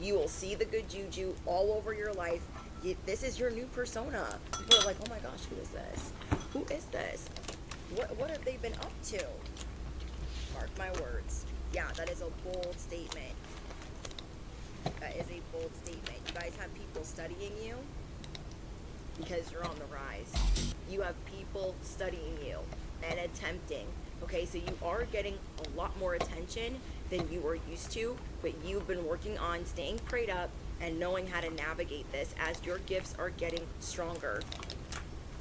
You will see the good juju all over your life. This is your new persona. People are like, oh my gosh, who is this? Who is this? What have they been up to? Mark my words. Yeah, that is a bold statement. That is a bold statement. You guys have people studying you because you're on the rise. You have people studying you and attempting. Okay, so you are getting a lot more attention than you were used to, but you've been working on staying prayed up and knowing how to navigate this as your gifts are getting stronger.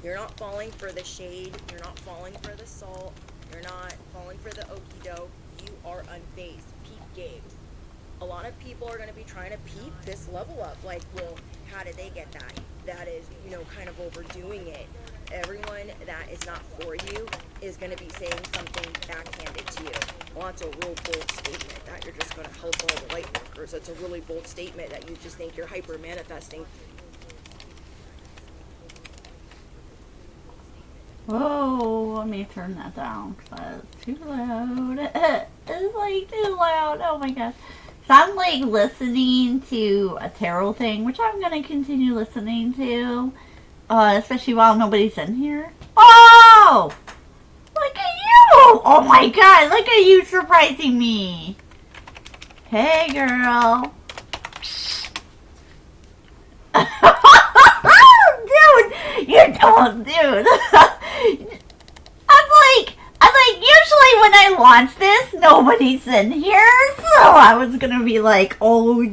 You're not falling for the shade. You're not falling for the salt. You're not falling for the okie doke. You are unfazed. Peep game. A lot of people are going to be trying to peep this level up. Like, well, how did they get that? That is, kind of overdoing it. Everyone that is not for you is going to be saying something backhanded to you. Well, that's a real bold statement that you're just going to help all the light workers. It's a really bold statement that you just think you're hyper manifesting. Whoa, let me turn that down because that's too loud. It's like too loud. Oh my gosh. So I'm like listening to a tarot thing, which I'm going to continue listening to. Especially while nobody's in here. Oh! Look at you! Oh my god, look at you surprising me. Hey, girl. Dude! You're dumb, dude. I'm like, usually when I launch this, nobody's in here. So I was gonna be like, oh, I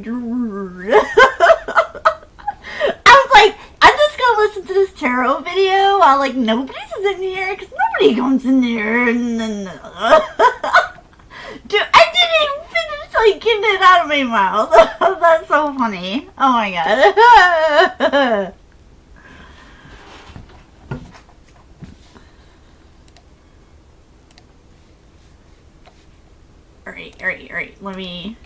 was like, I'm just gonna listen to this tarot video while like nobody's in here because nobody comes in here. And then, dude, I didn't even finish like getting it out of my mouth. That's so funny. Oh my god. Alright. Let me.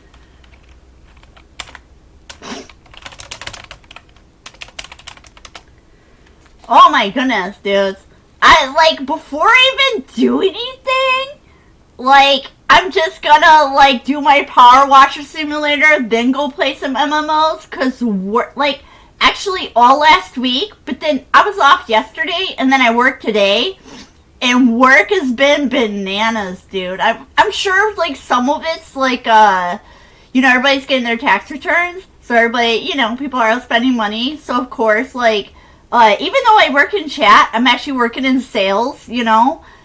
Oh my goodness, dudes. I, like, before I even do anything, like, I'm just gonna, like, do my Power Washer Simulator, then go play some MMOs, because, like, actually all last week, but then I was off yesterday, and then I worked today, and work has been bananas, dude. I'm sure, like, some of it's, like, everybody's getting their tax returns, so everybody, people are spending money, so of course, like, even though I work in chat, I'm actually working in sales,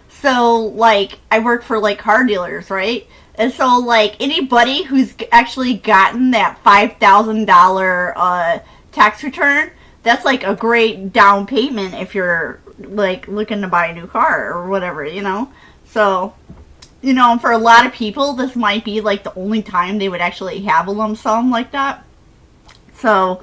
so, like, I work for, like, car dealers, right? And so, like, anybody who's actually gotten that $5,000 tax return, that's, like, a great down payment if you're, like, looking to buy a new car or whatever, So, for a lot of people, this might be, like, the only time they would actually have a lump sum like that. So,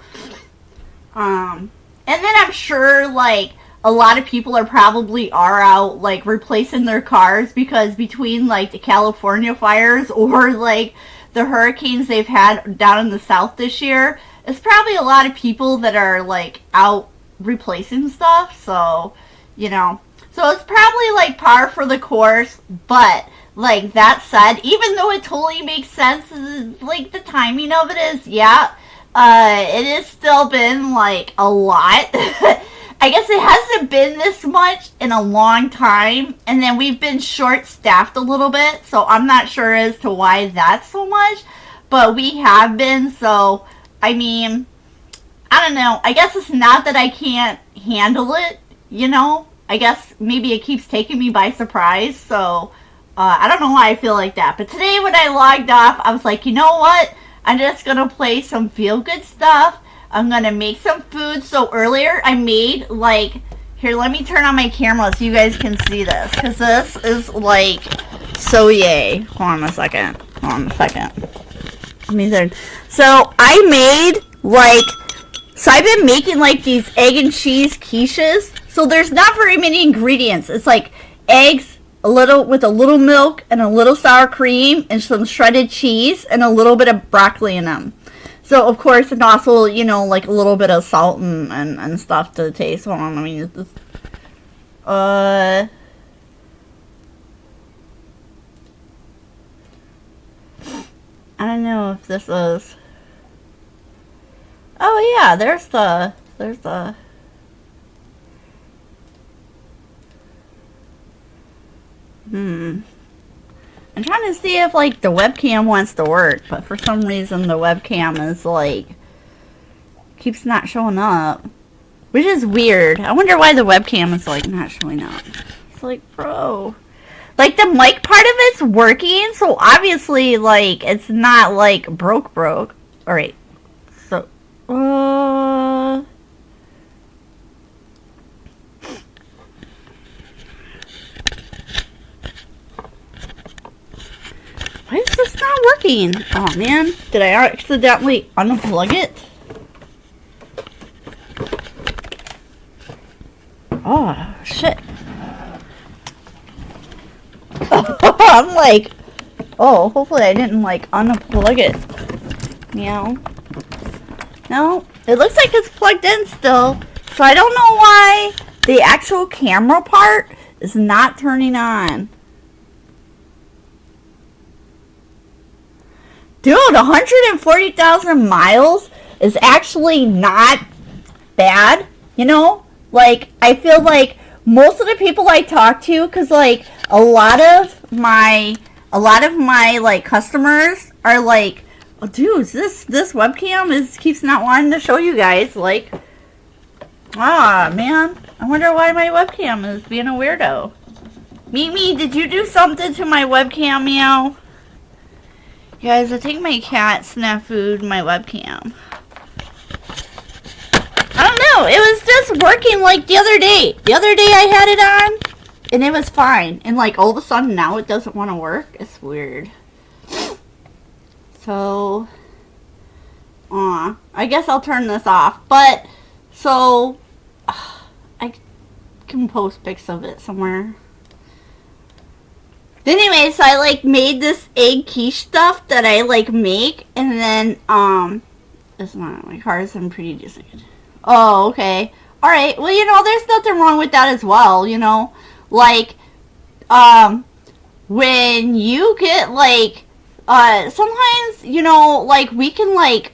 and then I'm sure, like, a lot of people are out, like, replacing their cars because between, like, the California fires or, like, the hurricanes they've had down in the south this year, it's probably a lot of people that are, like, out replacing stuff. So, So it's probably, like, par for the course. But, like, that said, even though it totally makes sense, like, the timing of it is, yeah, it has still been, like, a lot. I guess it hasn't been this much in a long time. And then we've been short-staffed a little bit. So I'm not sure as to why that's so much. But we have been. So, I mean, I don't know. I guess it's not that I can't handle it, I guess maybe it keeps taking me by surprise. So, I don't know why I feel like that. But today when I logged off, I was like, you know what? I'm just going to play some feel-good stuff. I'm going to make some food. So earlier I made, like, here, let me turn on my camera so you guys can see this. Because this is, like, so yay. Hold on a second. Let me turn. So I made, like, so I've been making, like, these egg and cheese quiches. So there's not very many ingredients. It's, like, eggs, with a little milk and a little sour cream and some shredded cheese and a little bit of broccoli in them. So, of course, and also, like a little bit of salt and stuff to taste. Hold on, let me use this. I don't know if this is... Oh yeah, there's the I'm trying to see if like the webcam wants to work, but for some reason the webcam is like keeps not showing up, which is weird. I wonder why the webcam is like not showing up. It's like, bro, like the mic part of it's working, so obviously like it's not like broke. All right, so why is this not working? Oh man, did I accidentally unplug it? Oh shit. I'm like, oh, hopefully I didn't like unplug it. Meow. No, it looks like it's plugged in still. So I don't know why the actual camera part is not turning on. Dude, 140,000 miles is actually not bad, you know? Like, I feel like most of the people I talk to, because, like, a lot of my, like, customers are like, oh, dude, this webcam keeps not wanting to show you guys, like, man, I wonder why my webcam is being a weirdo. Mimi, did you do something to my webcam, meow? Guys, I think my cat snafu'd my webcam. I don't know. It was just working like the other day. The other day I had it on, and it was fine. And like all of a sudden now it doesn't want to work. It's weird. So, I guess I'll turn this off. But, so, I can post pics of it somewhere. Anyways, I like made this egg quiche stuff that I like make, and then it's not my car's in pretty decent. Oh, okay. All right. Well, you know, there's nothing wrong with that as well. You know, like when you get like sometimes you know like we can like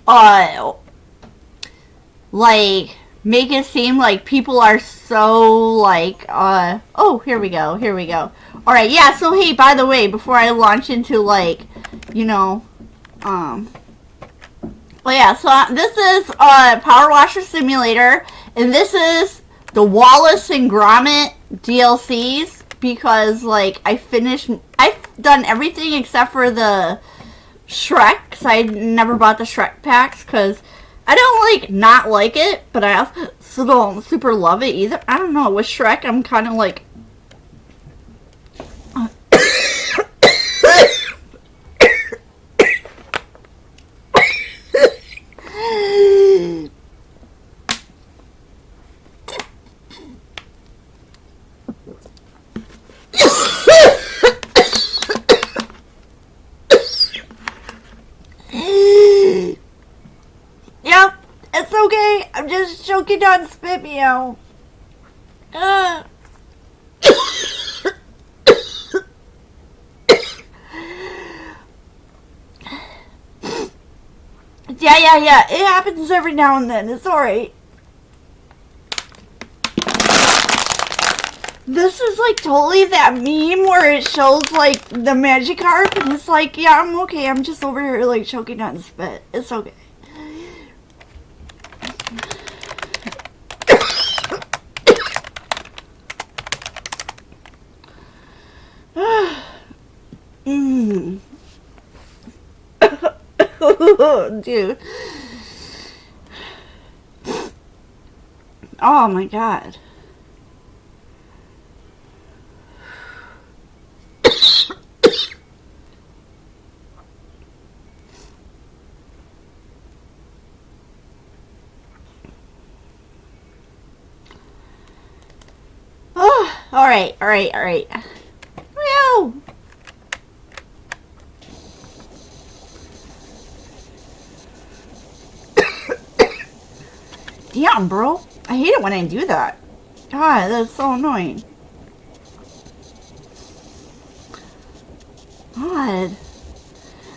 make it seem like people are so like oh, here we go. Alright, yeah, so hey, by the way, before I launch into like, you know, well yeah, so this is Power Washer Simulator, and this is the Wallace and Gromit DLCs, because like I've done everything except for the Shrek, because I never bought the Shrek packs, because I don't like not like it, but I also don't super love it either. I don't know, with Shrek I'm kind of like yep, it's okay. I'm just choking on spit, meow. Yeah. It happens every now and then. It's alright. This is like totally that meme where it shows like the Magikarp and it's like, yeah, I'm okay. I'm just over here like choking on spit. It's okay. Dude. Oh my god. Oh, alright. Meow. Damn, bro. I hate it when I do that. God, that's so annoying. God.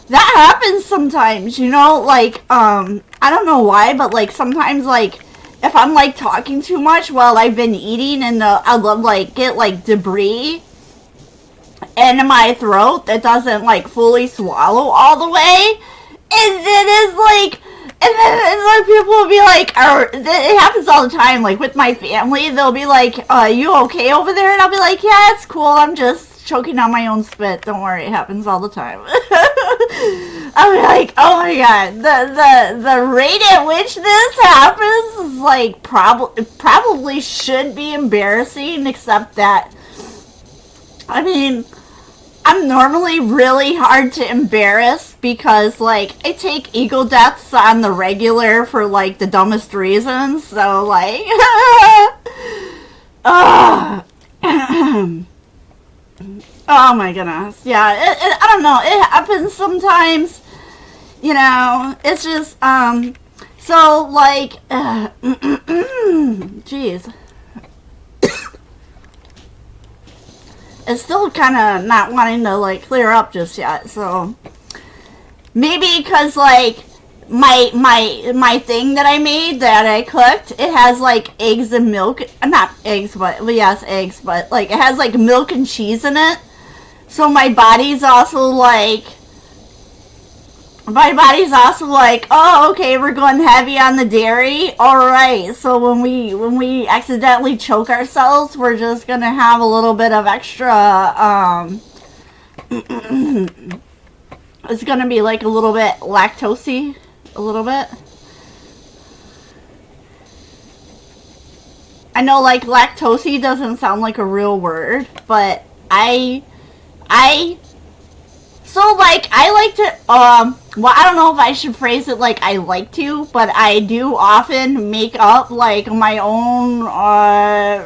That happens sometimes, you know, like, I don't know why, but like sometimes like if I'm like talking too much while I've been eating and I'll like get like debris in my throat that doesn't like fully swallow all the way, and then it's like, and then people will be like, or it happens all the time, like with my family, they'll be like, you okay over there? And I'll be like, yeah, it's cool, I'm just choking on my own spit, don't worry, it happens all the time. I'll be like, oh my god, the rate at which this happens is like, probably should be embarrassing, except that, I mean, I'm normally really hard to embarrass because, like, I take ego deaths on the regular for, like, the dumbest reasons. So, like, oh my goodness. Yeah, I don't know. It happens sometimes. You know, it's just, so, like, jeez. It's still kind of not wanting to like clear up just yet, so maybe because like my thing that I made that I cooked, it has like eggs and milk, not eggs, but well, yes, eggs, but like it has like milk and cheese in it, so my body's also like, oh, okay, we're going heavy on the dairy. All right, so when we accidentally choke ourselves, we're just gonna have a little bit of extra. It's gonna be like a little bit lactosey, a little bit. I know, like lactosey doesn't sound like a real word, but so, like, I like to, well, I don't know if I should phrase it like I like to, but I do often make up, like, my own,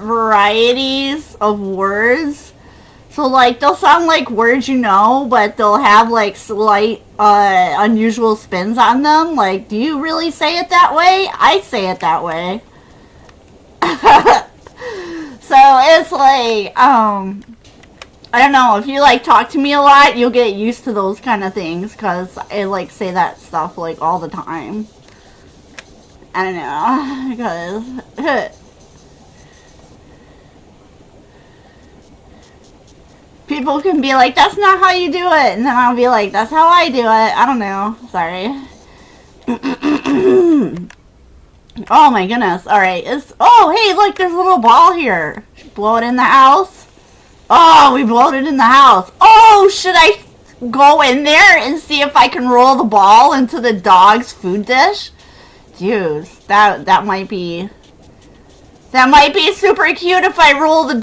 varieties of words. So, like, they'll sound like words you know, but they'll have, like, slight, unusual spins on them. Like, do you really say it that way? I say it that way. So, it's like, I don't know, if you like talk to me a lot, you'll get used to those kind of things, because I like say that stuff like all the time. I don't know, because people can be like, that's not how you do it, and then I'll be like, that's how I do it. I don't know, sorry. Oh my goodness, alright, oh hey, look, there's a little ball here. Should blow it in the house. Oh, we blowed it in the house. Oh, should I go in there and see if I can roll the ball into the dog's food dish? Dude, that might be super cute if I roll the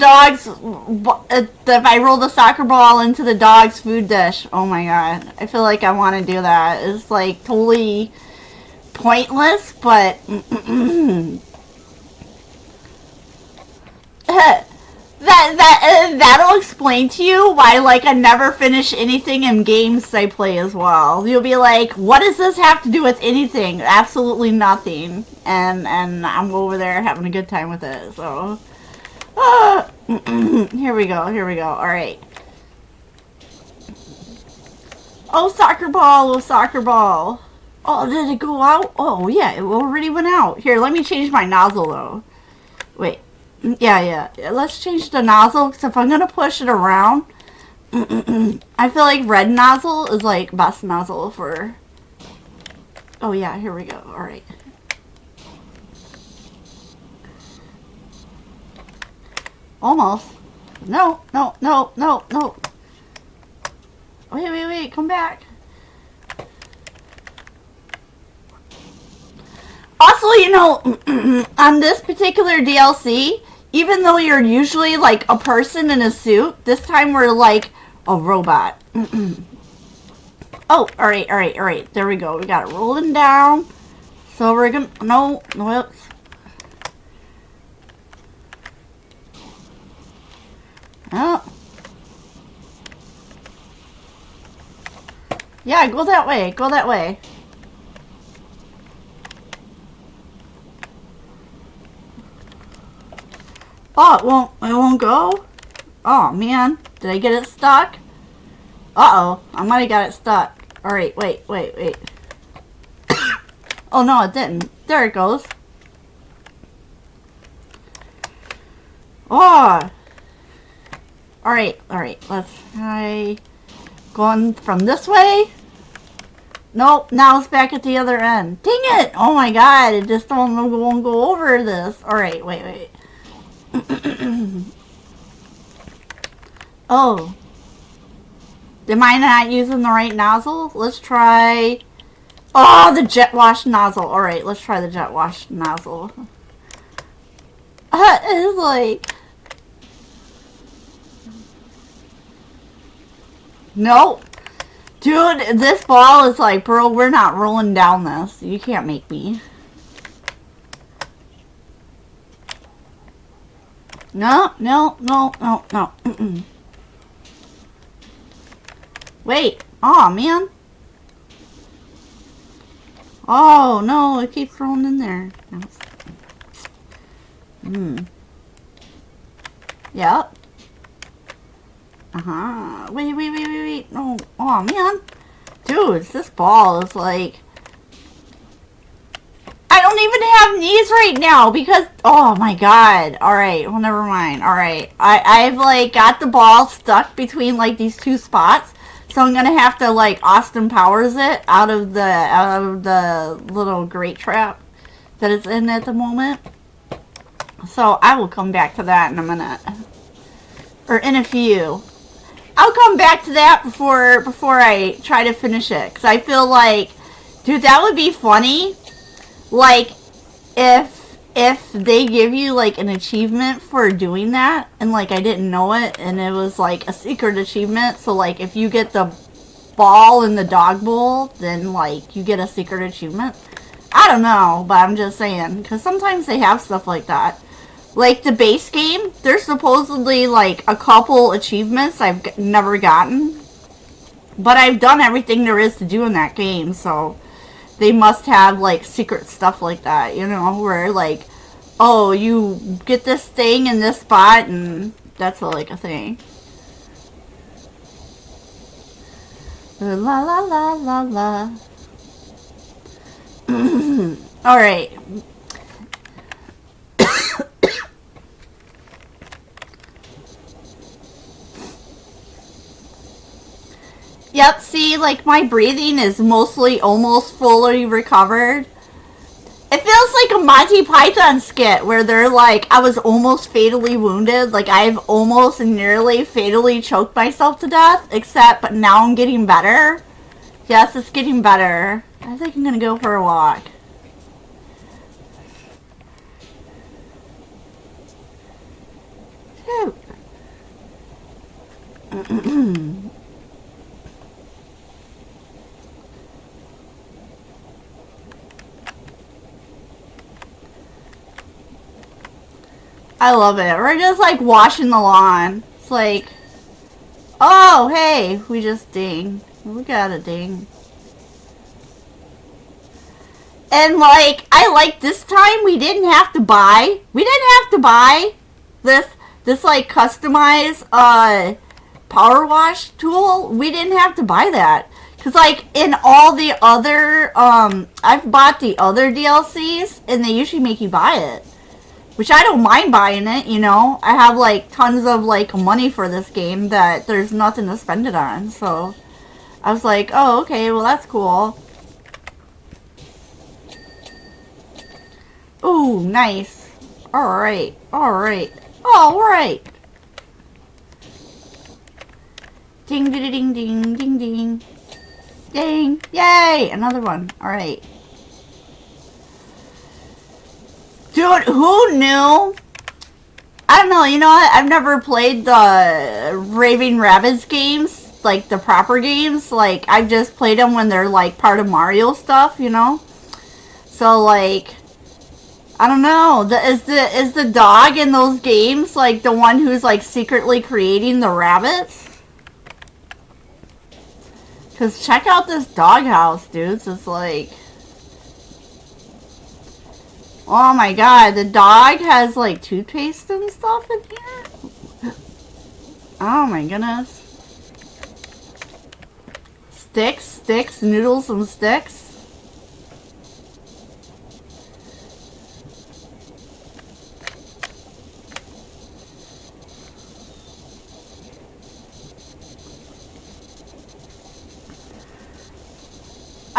soccer ball into the dog's food dish. Oh my god, I feel like I want to do that. It's like totally pointless, but that'll explain to you why, like, I never finish anything in games I play as well. You'll be like, what does this have to do with anything? Absolutely nothing. And I'm over there having a good time with it, so. Here we go, alright. Oh, soccer ball. Oh, did it go out? Oh, yeah, it already went out. Here, let me change my nozzle, though. Wait. Yeah. Let's change the nozzle, because if I'm going to push it around, I feel like red nozzle is, like, best nozzle for... Oh, yeah, here we go. Alright. Almost. No. Wait, come back. Also, you know, on this particular DLC, even though you're usually like a person in a suit, this time we're like a robot. Oh, alright. There we go. We got it rolling down. So we're gonna... No, whoops. Oh. Yeah, go that way. Oh, it won't go? Oh, man. Did I get it stuck? Uh-oh. I might have got it stuck. Alright, wait. Oh no, it didn't. There it goes. Oh. Alright, let's try going from this way. Nope, now it's back at the other end. Dang it! Oh my god, it just won't go over this. Alright, wait. Oh. Am I not using the right nozzle? Let's try... Oh, the jet wash nozzle. Alright, let's try the jet wash nozzle. It's like... Nope. Dude, this ball is like, bro, we're not rolling down this. You can't make me. No. Wait. Aw, man. Oh, no, it keeps rolling in there. Yep. Wait. No. Oh, man. Dude, this ball is like... I don't even have knees right now because... Oh, my God. Alright, well, never mind. Alright. I've, like, got the ball stuck between, like, these two spots. So I'm gonna have to, like, Austin Powers it out of the little grate trap that it's in at the moment. So I will come back to that in a minute. Or in a few. I'll come back to that before I try to finish it. Because I feel like, dude, that would be funny. Like, if they give you, like, an achievement for doing that, and, like, I didn't know it, and it was, like, a secret achievement, so, like, if you get the ball in the dog bowl, then, like, you get a secret achievement. I don't know, but I'm just saying, because sometimes they have stuff like that. Like, the base game, there's supposedly, like, a couple achievements I've never gotten, but I've done everything there is to do in that game, so... They must have, like, secret stuff like that, you know, where, like, oh, you get this thing in this spot, and that's, like, a thing. La la la la la. Alright. Yep, see, like, my breathing is mostly almost fully recovered. It feels like a Monty Python skit where they're like, I was almost fatally wounded. Like, I've almost nearly fatally choked myself to death. Except, but now I'm getting better. Yes, it's getting better. I think I'm gonna go for a walk. I love it. We're just like washing the lawn. It's like, oh, hey, we just dinged. We got a ding. And like, I like this time we didn't have to buy. We didn't have to buy this like customized power wash tool. We didn't have to buy that. Cause like in all the other I've bought the other DLCs and they usually make you buy it. Which I don't mind buying it, you know. I have like tons of like money for this game that there's nothing to spend it on. So I was like, oh, okay, well that's cool. Ooh, nice. Alright. Ding, ding, ding, ding, ding, ding. Ding. Yay! Another one. Alright. Dude, who knew? I don't know, you know what? I've never played the Raving Rabbids games, like the proper games. Like, I've just played them when they're like part of Mario stuff, you know? So, like, I don't know. Is the dog in those games like the one who's like secretly creating the rabbits? Because check out this doghouse, dudes. It's like... Oh my god, the dog has like toothpaste and stuff in here? Oh my goodness. Sticks, noodles and sticks.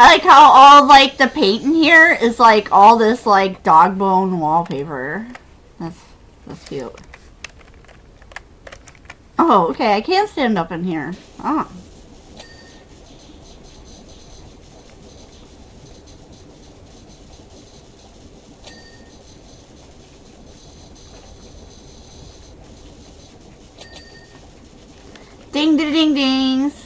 I like how all, like, the paint in here is, like, all this, like, dog bone wallpaper. That's cute. Oh, okay, I can't stand up in here. Oh. Ding, ding, ding, dings.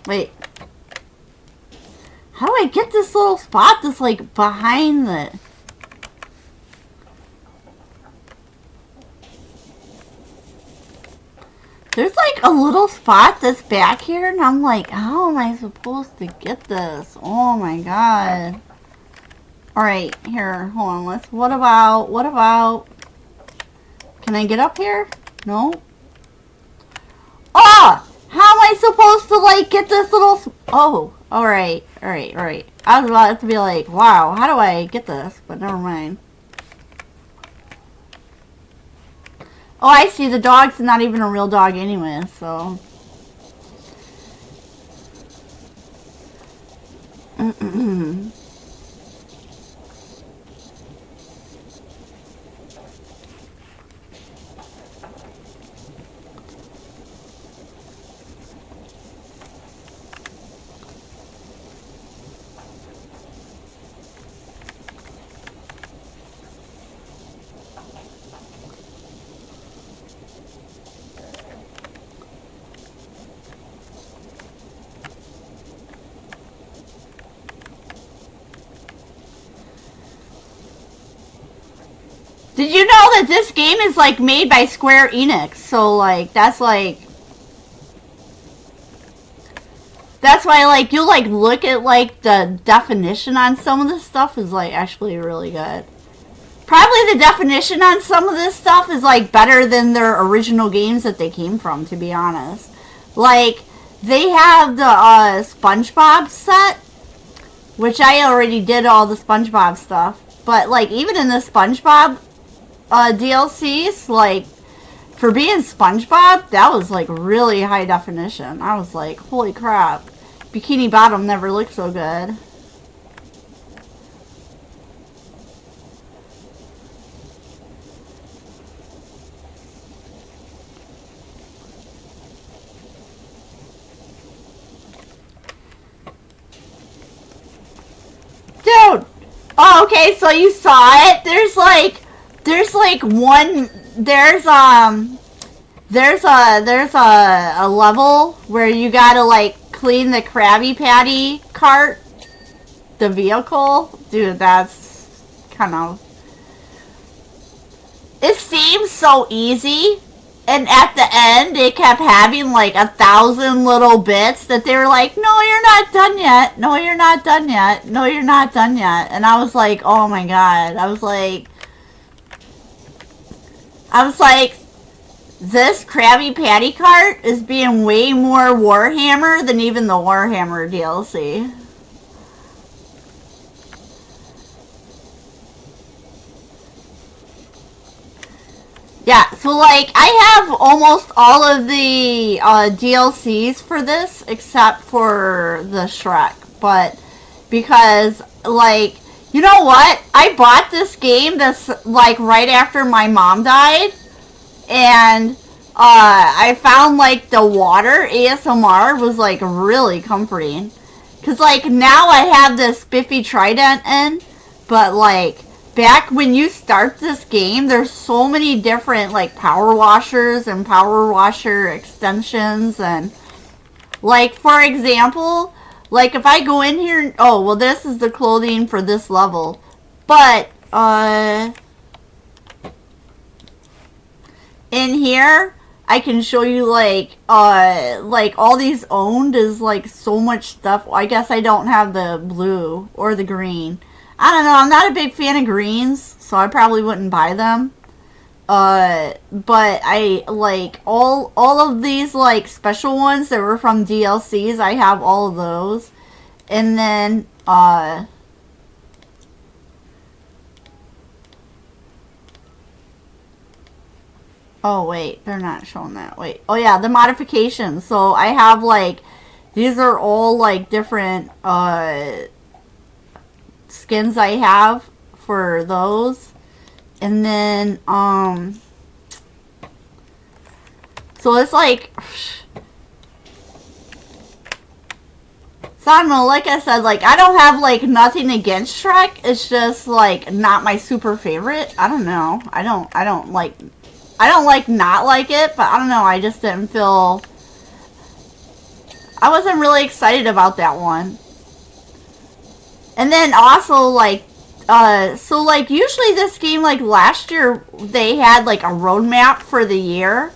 Wait. How do I get this little spot that's like behind the... There's like a little spot that's back here and I'm like, how am I supposed to get this? Oh my god. Alright, here, hold on, what about... Can I get up here? No? Oh! How am I supposed to, like, get this little... Oh, alright. I was about to be like, wow, how do I get this? But never mind. Oh, I see, the dog's not even a real dog anyway, so... Did you know that this game is, like, made by Square Enix? So, like, that's why, like, you'll, like, look at, like, the definition on some of this stuff is, like, actually really good. Probably the definition on some of this stuff is, like, better than their original games that they came from, to be honest. Like, they have the, SpongeBob set, which I already did all the SpongeBob stuff. But, like, even in the SpongeBob DLCs, like, for being SpongeBob, that was, like, really high definition. I was like, holy crap. Bikini Bottom never looked so good. Dude! Oh, okay, so you saw it? There's a level where you gotta, like, clean the Krabby Patty cart, the vehicle. Dude, that's kind of... It seems so easy, and at the end, it kept having, like, 1,000 little bits that they were like, no, you're not done yet. No, you're not done yet. No, you're not done yet. And I was like, oh my god. I was like, this Krabby Patty cart is being way more Warhammer than even the Warhammer DLC. Yeah, so, like, I have almost all of the DLCs for this, except for the Shrek. But, because, like, you know what? I bought this game that's, like, right after my mom died. And, I found, like, the water ASMR was, like, really comforting. Because, like, now I have this Spiffy Trident in, but, like... Back when you start this game, there's so many different, like, power washers and power washer extensions. And, like, for example, like, if I go in here... Oh, well, this is the clothing for this level. But, in here, I can show you like all these owned is like so much stuff. I guess I don't have the blue or the green. I don't know. I'm not a big fan of greens, so I probably wouldn't buy them. But I like all of these like special ones that were from DLCs. I have all of those, and then oh wait, they're not showing that. Wait, oh yeah, the modifications. So I have like these are all like different skins I have for those, and then so it's like, so I don't know, like I said, like I don't have like nothing against Shrek. It's just like not my super favorite. I don't know. I don't like not like it, but I don't know. I just didn't feel, I wasn't really excited about that one. And then also like so like usually this game, like last year they had like a roadmap for the year.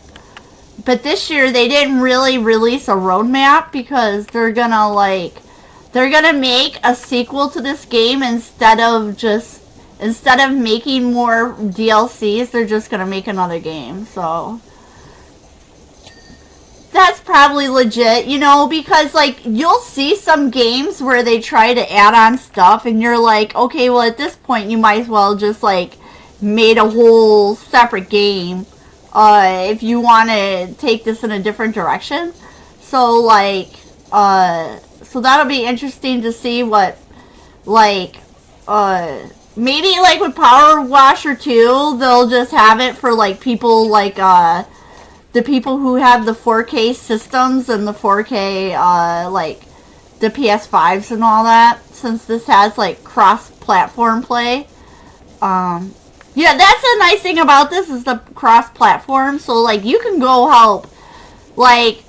But this year they didn't really release a roadmap because they're gonna make a sequel to this game instead of making more DLCs, they're just gonna make another game. So that's probably legit, you know, because like you'll see some games where they try to add on stuff and you're like, okay, well at this point you might as well just like made a whole separate game if you want to take this in a different direction. So like so that'll be interesting to see what like maybe like with Power Washer 2 they'll just have it for like people like the people who have the 4K systems and the 4K like the PS5s and all that, since this has like cross-platform play. Yeah, that's the nice thing about this is the cross-platform. So like you can go help, like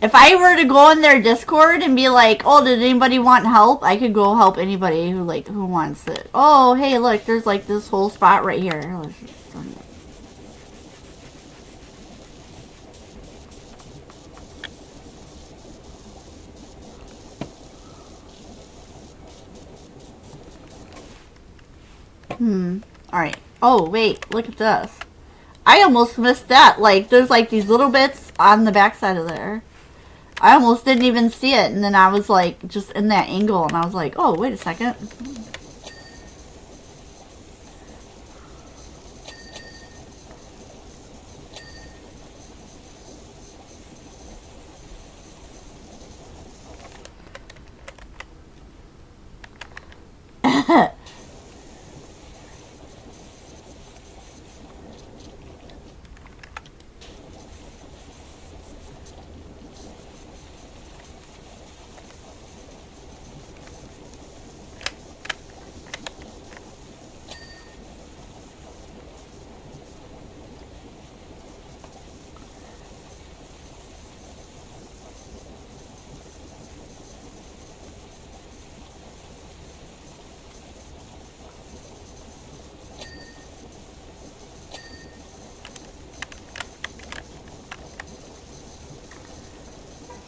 if I were to go in their Discord and be like, oh, did anybody want help? I could go help anybody who wants it. Oh, hey, look, there's like this whole spot right here. Let's just, alright. Oh, wait. Look at this. I almost missed that. Like, there's like these little bits on the backside of there. I almost didn't even see it. And then I was like, just in that angle. And I was like, oh, wait a second.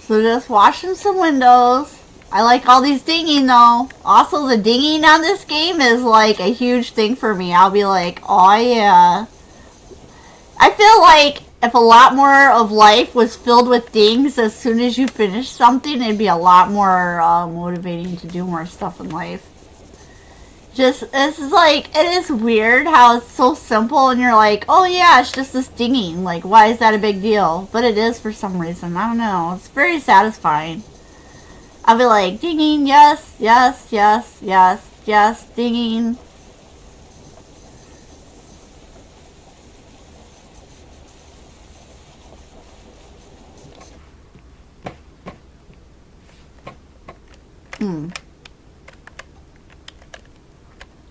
So just washing some windows. I like all these dinging though. Also, the dinging on this game is like a huge thing for me. I'll be like, oh yeah. I feel like if a lot more of life was filled with dings as soon as you finish something, it'd be a lot more motivating to do more stuff in life. Just, it's like, it is weird how it's so simple and you're like, oh yeah, it's just this dinging. Like, why is that a big deal? But it is for some reason. I don't know. It's very satisfying. I'll be like, dinging, yes, yes, yes, yes, yes, dinging.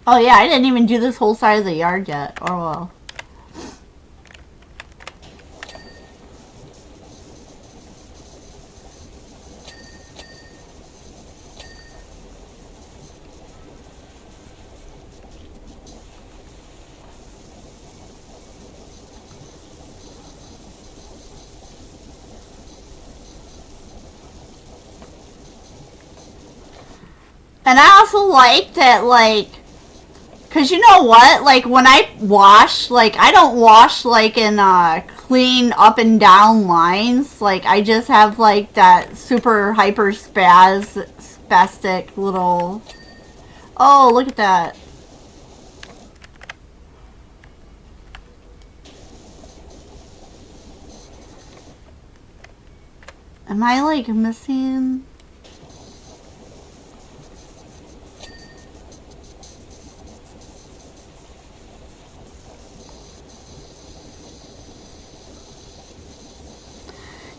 Oh yeah, I didn't even do this whole side of the yard yet. Oh well. And I also like that, like, because you know what? Like, when I wash, like, I don't wash, like, in clean up and down lines. Like, I just have, like, that super hyper spastic little... Oh, look at that. Am I, like, missing...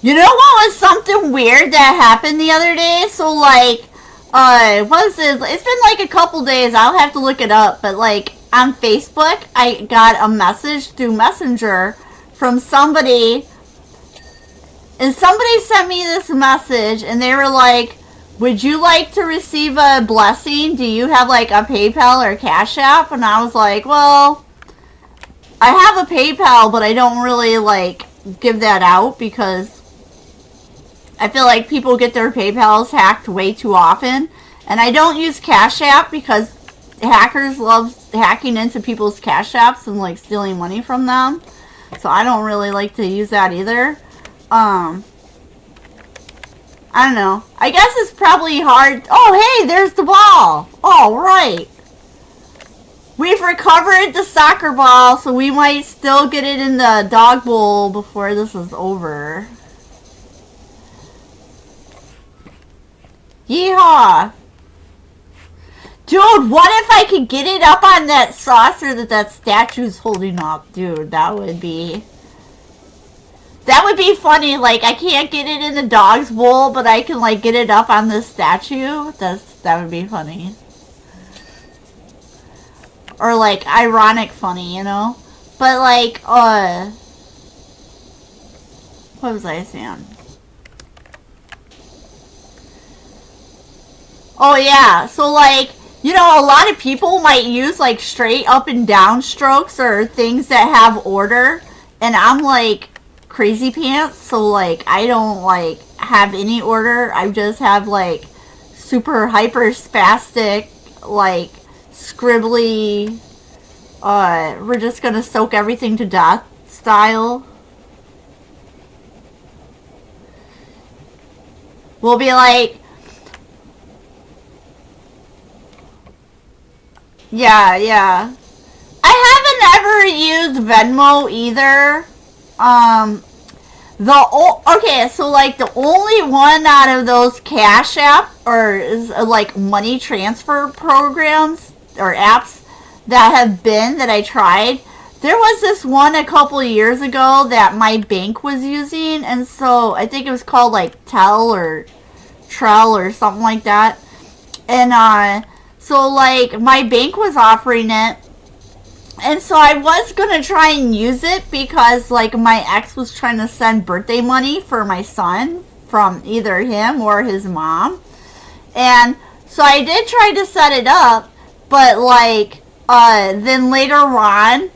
You know what was something weird that happened the other day? So, like, what is it? It's been, like, a couple days. I'll have to look it up. But, like, on Facebook, I got a message through Messenger from somebody. And somebody sent me this message, and they were like, would you like to receive a blessing? Do you have, like, a PayPal or Cash App? And I was like, well, I have a PayPal, but I don't really, like, give that out because I feel like people get their PayPals hacked way too often. And I don't use Cash App because hackers love hacking into people's Cash Apps and, like, stealing money from them. So I don't really like to use that either. I don't know. I guess it's probably hard. Oh, hey, there's the ball. All right. We've recovered the soccer ball, so we might still get it in the dog bowl before this is over. Yeehaw. Dude, what if I could get it up on that saucer that statue's holding up? Dude, that would be funny. Like, I can't get it in the dog's bowl, but I can, like, get it up on this statue. That would be funny. Or, like, ironic funny, you know? But, like, what was I saying? Oh, yeah. So, like, you know, a lot of people might use, like, straight up and down strokes or things that have order. And I'm, like, crazy pants. So, like, I don't, like, have any order. I just have, like, super hyper spastic, like, scribbly, we're just gonna soak everything to death style. We'll be like, yeah. I haven't ever used Venmo either. Okay, so, like, the only one out of those Cash App or like money transfer programs or apps that I tried, there was this one a couple of years ago that my bank was using, and so I think it was called, like, Trell or something like that. And so, like, my bank was offering it. And so I was going to try and use it because, like, my ex was trying to send birthday money for my son from either him or his mom. And so I did try to set it up, but, like, then later on,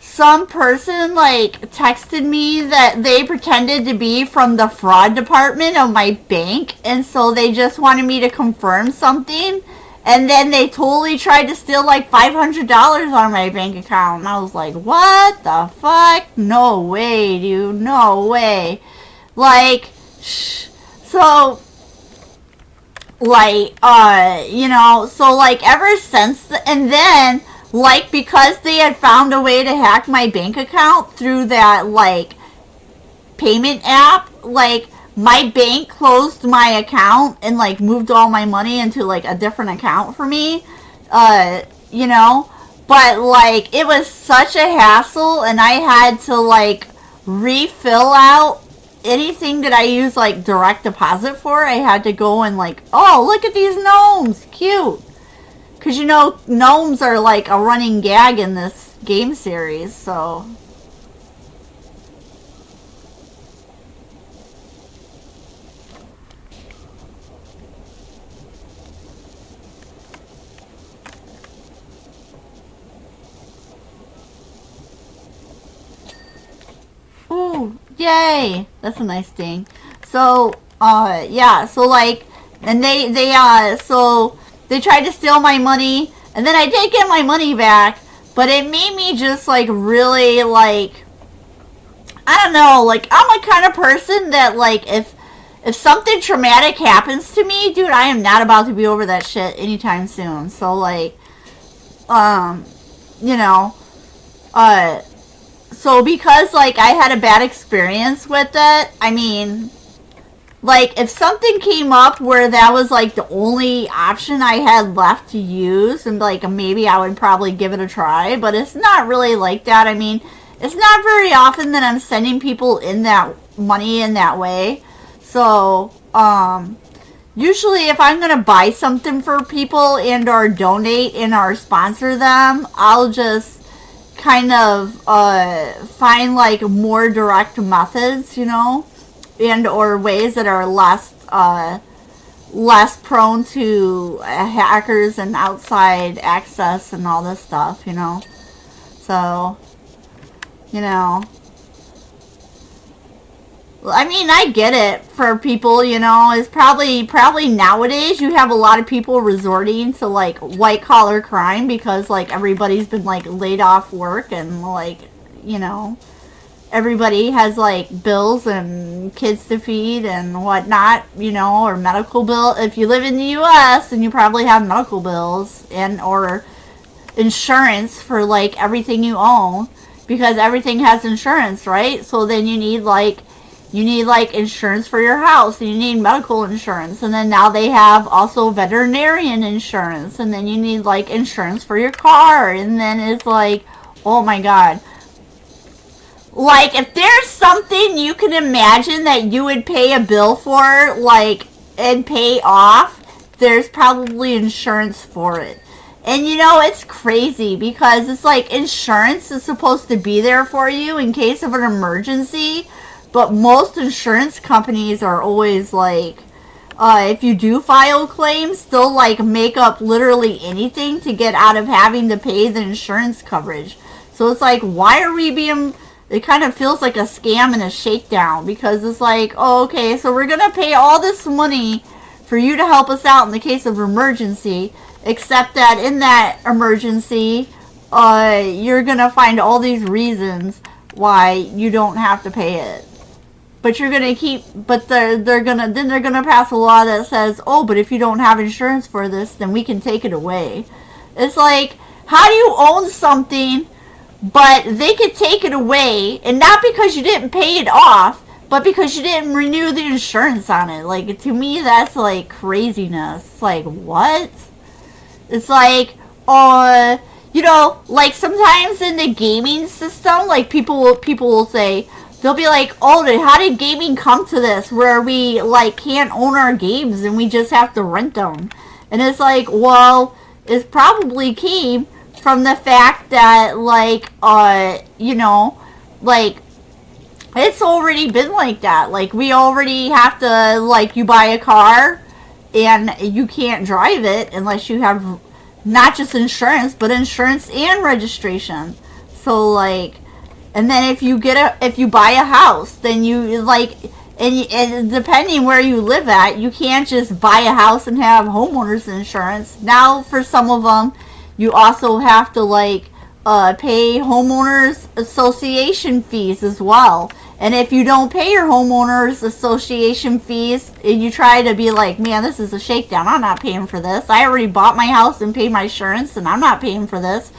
some person, like, texted me that they pretended to be from the fraud department of my bank, and so they just wanted me to confirm something. And then they totally tried to steal, like, $500 on my bank account. And I was like, what the fuck? No way, dude. No way. Like, so, like, you know, so, like, ever since, and then, like, because they had found a way to hack my bank account through that, like, payment app, like, my bank closed my account and, like, moved all my money into, like, a different account for me, you know, but, like, it was such a hassle, and I had to, like, refill out anything that I use, like, direct deposit for. I had to go and, like, oh, look at these gnomes, cute, because, you know, gnomes are, like, a running gag in this game series, so... Ooh, yay! That's a nice thing. So, yeah, so, like, And so they tried to steal my money, and then I did get my money back, but it made me just, like, really, like, I don't know, like, I'm a kind of person that, like, if something traumatic happens to me, dude, I am not about to be over that shit anytime soon. So, like, you know, so because, like, I had a bad experience with it, I mean, like, if something came up where that was, like, the only option I had left to use, and, like, maybe I would probably give it a try, but it's not really like that. I mean, it's not very often that I'm sending people in that money in that way. So, usually if I'm going to buy something for people and or donate and or sponsor them, I'll just kind of, find, like, more direct methods, you know, and or ways that are less prone to hackers and outside access and all this stuff, you know. So, you know, I mean, I get it for people, you know. It's probably nowadays you have a lot of people resorting to, like, white collar crime because, like, everybody's been, like, laid off work and, like, you know, everybody has, like, bills and kids to feed and whatnot, you know, or medical bill. If you live in the U.S., then you probably have medical bills and or insurance for, like, everything you own, because everything has insurance, right? So then you need like insurance for your house, and you need medical insurance, and then now they have also veterinarian insurance, and then you need, like, insurance for your car, and then it's like, oh my god. Like, if there's something you can imagine that you would pay a bill for, like, and pay off, there's probably insurance for it. And, you know, it's crazy because it's like insurance is supposed to be there for you in case of an emergency, but most insurance companies are always like, if you do file claims, they'll, like, make up literally anything to get out of having to pay the insurance coverage. So it's like, why are we being... It kind of feels like a scam and a shakedown, because it's like, oh, okay, so we're going to pay all this money for you to help us out in the case of emergency, except that in that emergency, you're going to find all these reasons why you don't have to pay it. But you're going to keep, but they're going to pass a law that says, oh, but if you don't have insurance for this, then we can take it away. It's like, how do you own something, but they could take it away, and not because you didn't pay it off, but because you didn't renew the insurance on it? Like, to me, that's, like, craziness. It's like, what? It's like, you know, like, sometimes in the gaming system, like, people will say, they'll be like, oh, how did gaming come to this, where we, like, can't own our games and we just have to rent them? And it's like, well, it probably came from the fact that, like, you know, like, it's already been like that. Like, we already have to, like, you buy a car and you can't drive it unless you have not just insurance, but insurance and registration. So, like, and then if you buy a house, then you, like, and depending where you live at, you can't just buy a house and have homeowners insurance. Now, for some of them, you also have to, like, pay homeowners association fees as well. And if you don't pay your homeowners association fees, and you try to be like, man, this is a shakedown, I'm not paying for this. I already bought my house and paid my insurance, and I'm not paying for this.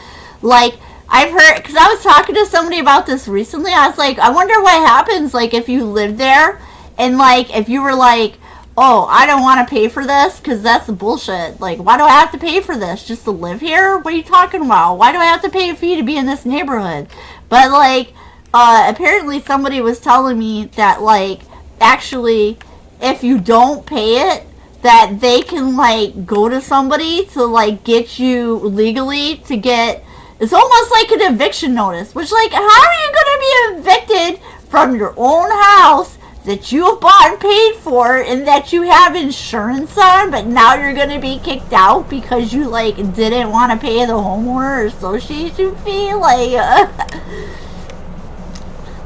Like, I've heard, because I was talking to somebody about this recently. I was like, I wonder what happens, like, if you live there, and, like, if you were like, oh, I don't want to pay for this because that's bullshit. Like, why do I have to pay for this? Just to live here? What are you talking about? Why do I have to pay a fee to be in this neighborhood? But, like, apparently somebody was telling me that, like, actually, if you don't pay it, that they can, like, go to somebody to, like, get you legally to get... It's almost like an eviction notice. Which, like, how are you going to be evicted from your own house that you have bought and paid for and that you have insurance on, but now you're going to be kicked out because you, like, didn't want to pay the homeowner association fee? Like,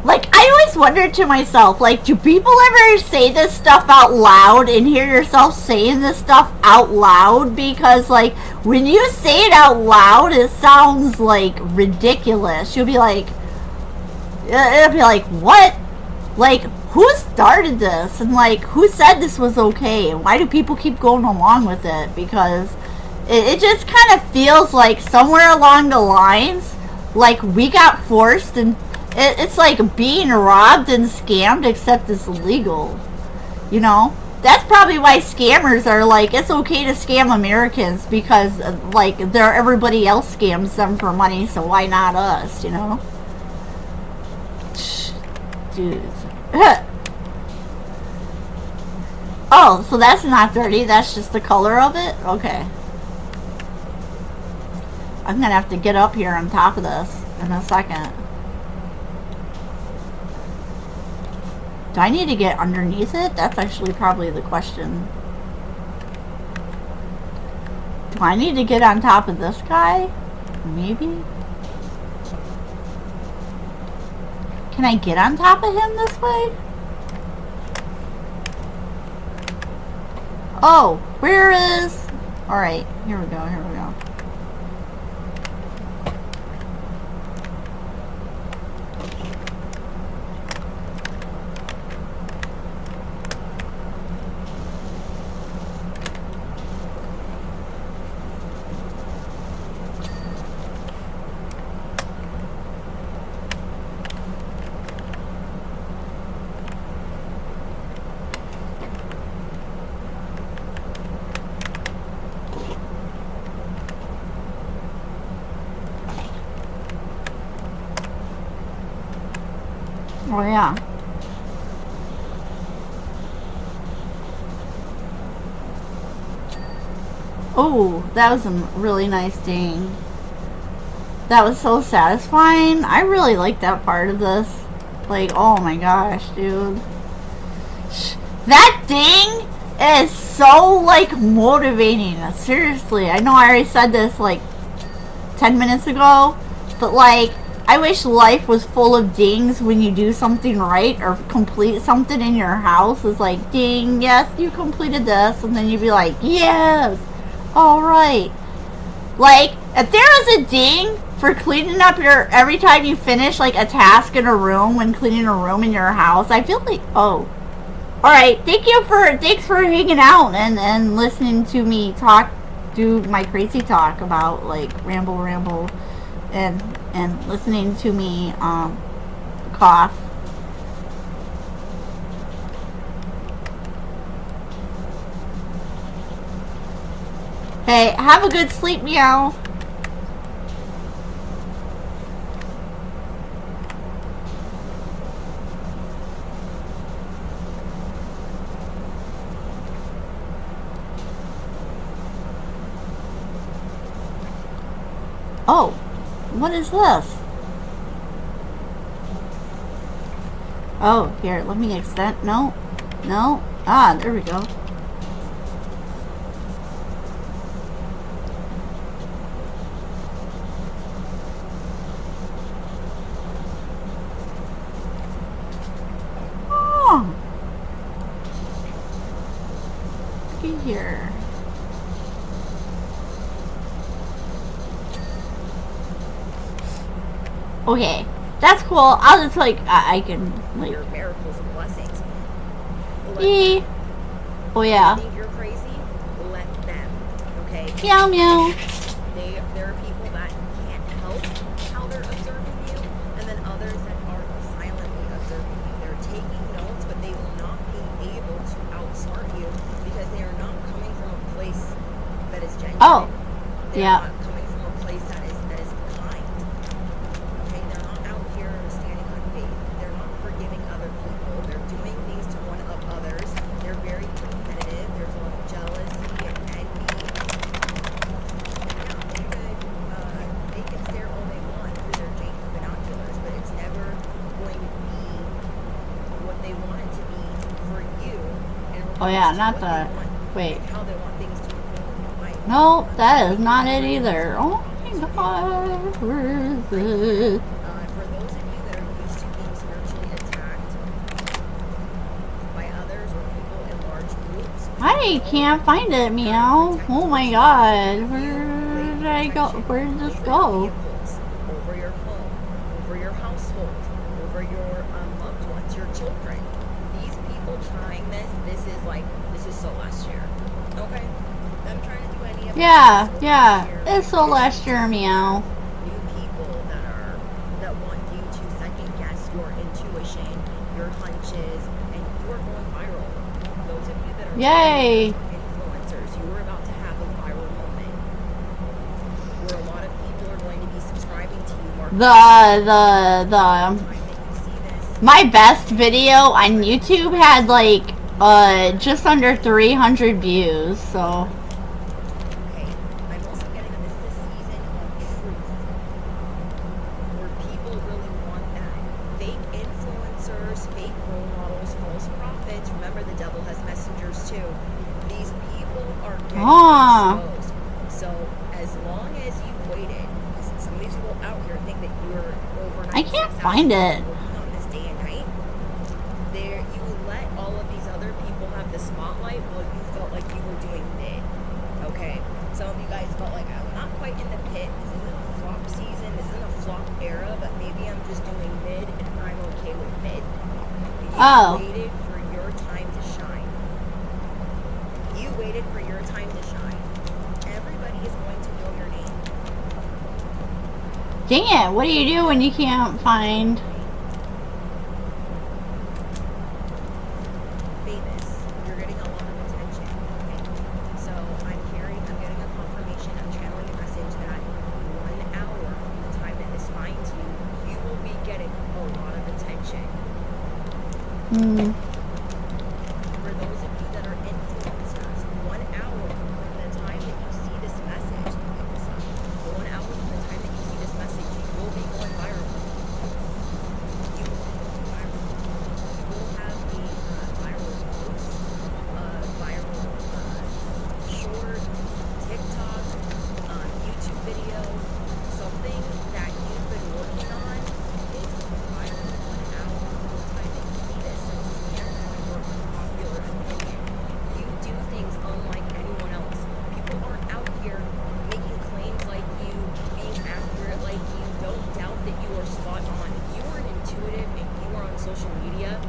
like, I always always wondered to myself, like, do people ever say this stuff out loud and hear yourself saying this stuff out loud? Because, like, when you say it out loud, it sounds, like, ridiculous. You'll be like, it'll be like, what? Like, who started this? And, like, who said this was okay? And why do people keep going along with it? Because it just kind of feels like somewhere along the lines, like, we got forced, and it's like being robbed and scammed, except it's illegal. You know? That's probably why scammers are like, it's okay to scam Americans, because, like, everybody else scams them for money, so why not us, you know? Dudes. Oh, so that's not dirty, that's just the color of it? Okay. I'm gonna have to get up here on top of this in a second. Do I need to get underneath it? That's actually probably the question. Do I need to get on top of this guy? Maybe? Can I get on top of him this way? Oh, where is... Alright, here we go, here we go. Oh, yeah. Oh, that was a really nice ding. That was so satisfying. I really like that part of this. Like, oh my gosh, dude. That ding is so, like, motivating. Seriously. I know I already said this, like, 10 minutes ago. But, like, I wish life was full of dings when you do something right or complete something in your house. It's like, ding, yes, you completed this. And then you'd be like, yes, all right. Like, if there was a ding for cleaning up your, every time you finish, like, a task in a room, when cleaning a room in your house, I feel like, oh. All right, thanks for hanging out and listening to me do my crazy talk about, like, ramble, and listening to me cough. Hey, have a good sleep, meow. Oh, what is this? Oh, here, let me extend. No. Ah, there we go. Oh. Looky here. Okay, that's cool. I'll just, like, I can, like... Your miracles and blessings. Oh, yeah. Think you're crazy? Let them, okay? Meow, meow. There are people that can't help how they're observing you, and then others that are silently observing you. They're taking notes, but they will not be able to outsmart you because they are not coming from a place that is genuine. Oh, They're yeah. not coming from a place that is kind. Okay, they're not out here standing on faith. They're not forgiving other people. They're doing things to one up others. They're very competitive. There's a lot of jealousy and envy. Yeah, they can stare all they want through their Jake binoculars, but it's never going to be what they want it to be for you. Oh, yeah, not the... Wait. How they want things to unfold in your life. No, that is not it either. Oh my god, where is it? For those of you that are used to being spiritually attacked I can't find it, meow. Oh my god. Where did I go? Where did this go? Over your home, over your household, over your loved ones, your children. These people trying this is so last year. Okay? Them trying to do any of Yeah, this yeah. year. It's so last year, meow. New people that want you to second guess your intuition, your hunches, and you are going viral. Those of you that are Yay. influencers, you are about to have a viral moment where a lot of people are going to be subscribing to you. My best video on YouTube had like just under 300 views, so. Okay, I'm also getting that this is a season of truth, where people really want that. Fake influencers, fake role models, false prophets. Remember, the devil has messengers too. These people are getting exposed. So as long as you waited, because some of these people out here think that you're overnight. I can't find it. Working on this day and night. There, you let all of these other people have the spotlight while you felt like you were doing mid. Okay, some of you guys felt like I'm not quite in the pit. This isn't a flop season. This isn't a flop era. But maybe I'm just doing mid, and I'm okay with mid. You waited for your time to shine. You waited for your time to shine. Everybody is going to know your name. Dang it! What do you do when you can't find? Famous. You're getting a lot of attention. Okay. So I'm getting a confirmation. I'm channeling a message that 1 hour from the time that this finds you, you will be getting a lot of attention. For those of you that are influencers, 1 hour from the time that you see this message, pick this up. 1 hour from the time that you see this message, you will be going viral. You will be going viral. You will have a viral post, viral short, TikTok, YouTube video, something that you've been working on is viral 1 hour from the time that you see this. So stand on your unpopular opinion. You do things unlike anyone else. People aren't out here making claims like you, being accurate like you. Don't doubt that you are spot on. If you are an intuitive and you are on social media,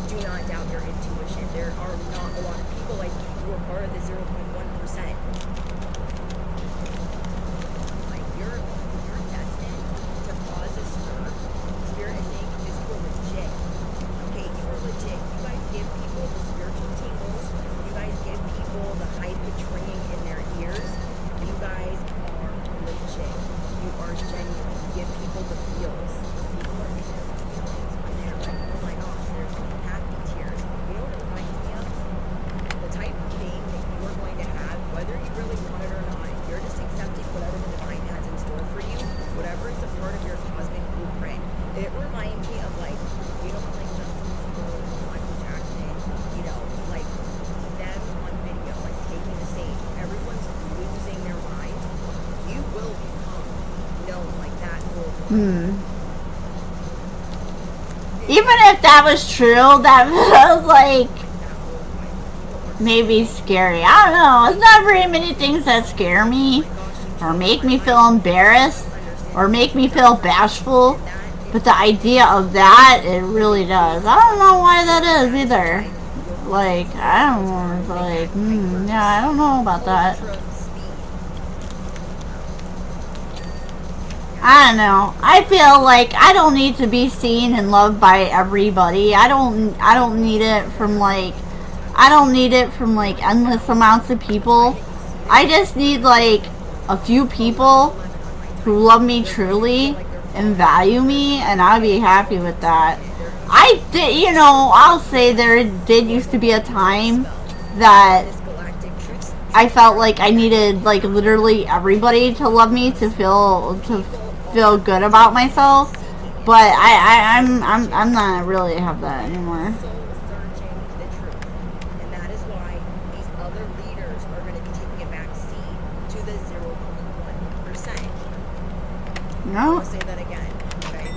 do not doubt your intuition. There are not a lot of people like you who are part of the 0.1%. Like you're destined to cause a stir. Spirit is saying because you are legit. Okay, you are legit. You guys give people the spiritual tingles. You guys give people the high pitch ringing in their ears. You guys are legit. You are genuine. You give people the feels. People are in their feelings when they're like, oh my gosh, there's happy tears. You know what it reminds me of? The type of being that you are going to have, whether you really want it or not. You're just accepting whatever the divine has in store for you, whatever is a part of your cosmic blueprint. It reminds me of like, you know, like Justin Bieber, Michael Jackson, you know, like them on video, like taking the stage. Everyone's losing their mind. You will become known like that worldwide. Even if that was true, that was like maybe scary. I don't know. There's not very many things that scare me or make me feel embarrassed or make me feel bashful. But the idea of that, it really does. I don't know why that is either. Like, I don't know. It's like, yeah, I don't know about that. I don't know. I feel like I don't need to be seen and loved by everybody. I don't need it from like endless amounts of people. I just need like a few people who love me truly and value me, and I'll be happy with that. I did, you know, I'll say there did used to be a time that I felt like I needed like literally everybody to love me to feel good about myself, but I'm not really have that anymore. And that is why these other leaders are going to be taking a back seat to the 0.1%. No. I'll say that again, okay?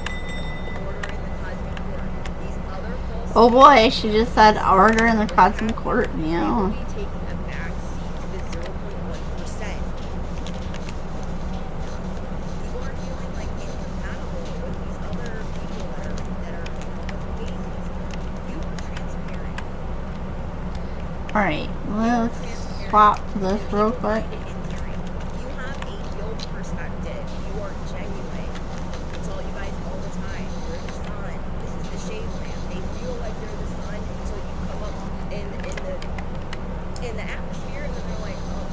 Order in the cosmic order. These other false Oh boy, she just said order in the custom court They will meal. be taking a back seat to the 0.1%. You are feeling like incompatible with these other people that are daisies. You are transparent. Alright, let's swap to this real quick. You have a yield perspective. You are genuine. I tell you guys all the time, you're the sun. This is the shade lamp. They feel like they're the sun until you come up in the atmosphere, and then they're like, oh,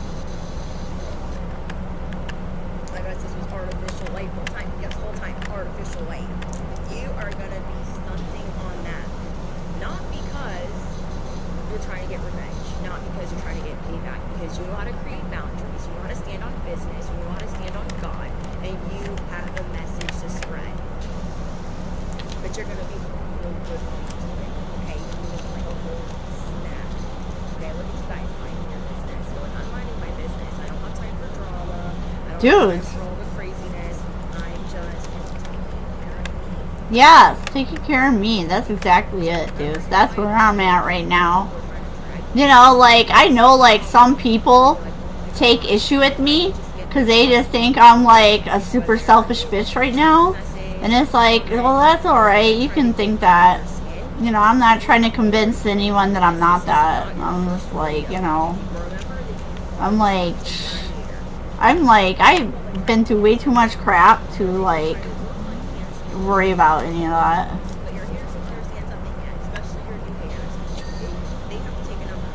I guess this was artificial light. Whole time, artificial light. You are gonna be stunting on that, not because you're trying to get revenge, not because you're trying to get payback, because you know how to create boundaries, you know how to stand on business, you know how to stand on God, and you have a message to spread. But you're gonna be really good on something, okay? You're gonna be like, oh, snap. Okay, look at you guys minding your business. You're like, I'm minding my business. I don't have time for drama. I don't have time for all the craziness. I'm just taking care of me. Yes, taking care of me. That's exactly it, dudes. That's where I'm at right now. You know, like, I know, like, some people take issue with me because they just think I'm, like, a super selfish bitch right now. And it's like, well, that's alright. You can think that. You know, I'm not trying to convince anyone that I'm not that. I'm just like, you know, I'm like, I've been through way too much crap to, like, worry about any of that. But your haters don't understand something yet, especially your new haters. They have to take a number.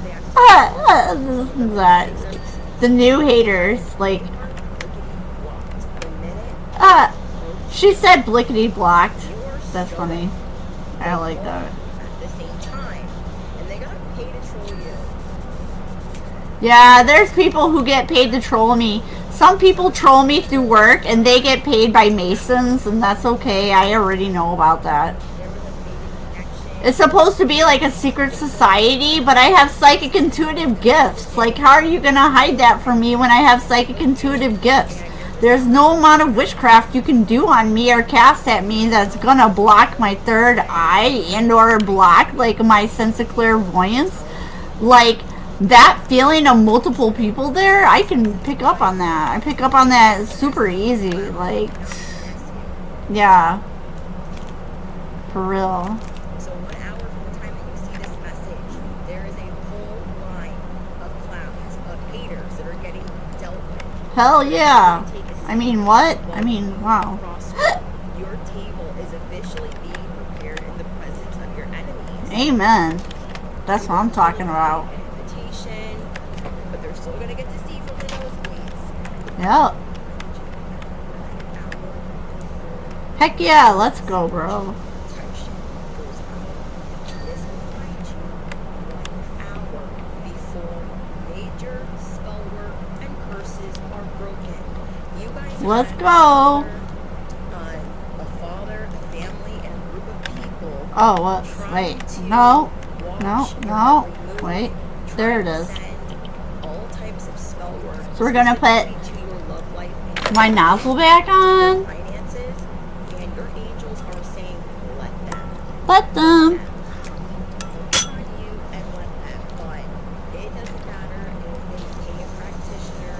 They That the new haters, like, she said blickety blocked. That's funny. I like that. At the same time, and they got paid to troll you. Yeah, there's people who get paid to troll me. Some people troll me through work and they get paid by Masons, and that's okay. I already know about that. It's supposed to be like a secret society, but I have psychic intuitive gifts. Like, how are you gonna hide that from me when I have psychic intuitive gifts? There's no amount of witchcraft you can do on me or cast at me that's gonna block my third eye and or block, like, my sense of clairvoyance. Like, that feeling of multiple people there, I can pick up on that. I pick up on that super easy. Like, yeah. For real. So 1 hour from the time that you see this message, there is a whole line of clowns, of haters that are getting dealt with. Hell yeah. I mean, what? I mean, wow. Your table is officially being prepared in the presence of your enemies. Amen. That's what I'm talking about. Invitation, but they're still gonna get to see from the nosebleeds. Yep. Heck yeah, let's go, bro. Protection goes out. This will find you 1 hour before major spell work and curses are broken. You guys Let's have go. a father, a family, and a group of people. Oh, what? Wait. No. No. Wait. There it is. All types of spell work. So we're gonna put to your love life my nozzle back on. finances, and your angels are saying, let them. Let them. Focus on you and let them. But it doesn't matter if they pay a practitioner,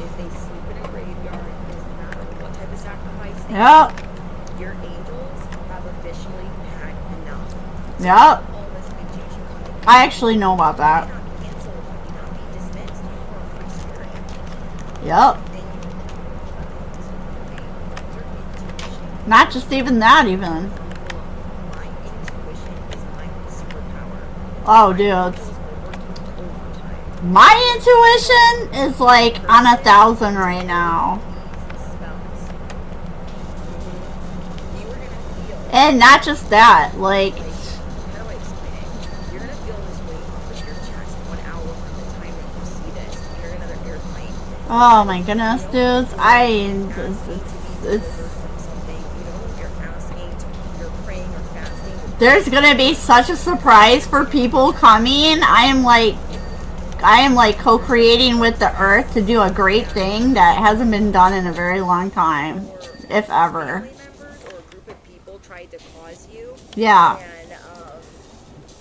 if they sleep in a graveyard, it doesn't matter what type of sacrifice they Yep. make. Your angels have officially had enough. Yep. All this intuition coming. I actually know about that. You cannot be canceled, you cannot be dismissed, you are a free spirit. Yep. Then you Not just even that, even. my intuition is my superpower. Oh, dudes. My intuition is like on 1,000 right now. And not just that, like, How do I explain it? You're gonna feel this weight off of your chest 1 hour from the time that you see this. You're in another airplane. oh my goodness, dudes. It's Something, you're asking, you're praying or fasting. there's gonna be such a surprise for people coming. I am like co-creating with the earth to do a great thing that hasn't been done in a very long time, if ever. Family members or a group of people tried to cause you. Yeah. And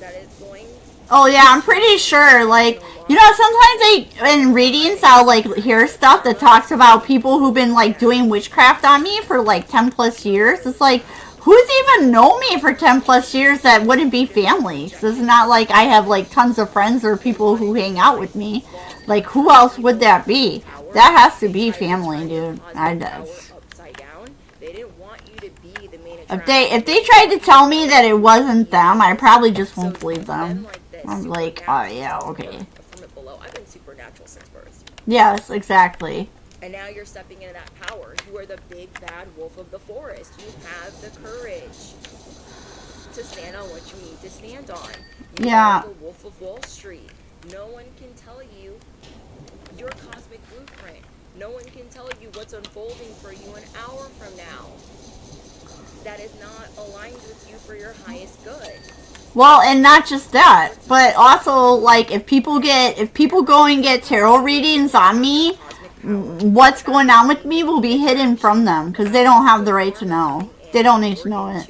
that is going. Oh yeah, I'm pretty sure, like, you know, sometimes in readings I'll, like, hear stuff that talks about people who've been, like, doing witchcraft on me for, like, 10 plus years. It's like, who's even known me for 10 plus years that wouldn't be family? So it's not like I have, like, tons of friends or people who hang out with me. Like, who else would that be? That has to be family, dude. I does. They didn't want you to be the main If they tried to tell me that it wasn't them, I probably just won't believe them. I'm like, oh yeah, okay. From it below, I've been supernatural since birth. Yes, exactly. And now you're stepping into that power. You are the big bad wolf of the forest. You have the courage to stand on what you need to stand on. You are the wolf of Wall Street. No one can tell you your cosmic blueprint. No one can tell you what's unfolding for you an hour from now. That is not aligned with you for your highest good. Well, and not just that, but also, like, if people go and get tarot readings on me, what's going on with me will be hidden from them, because they don't have the right to know. They don't need to know it.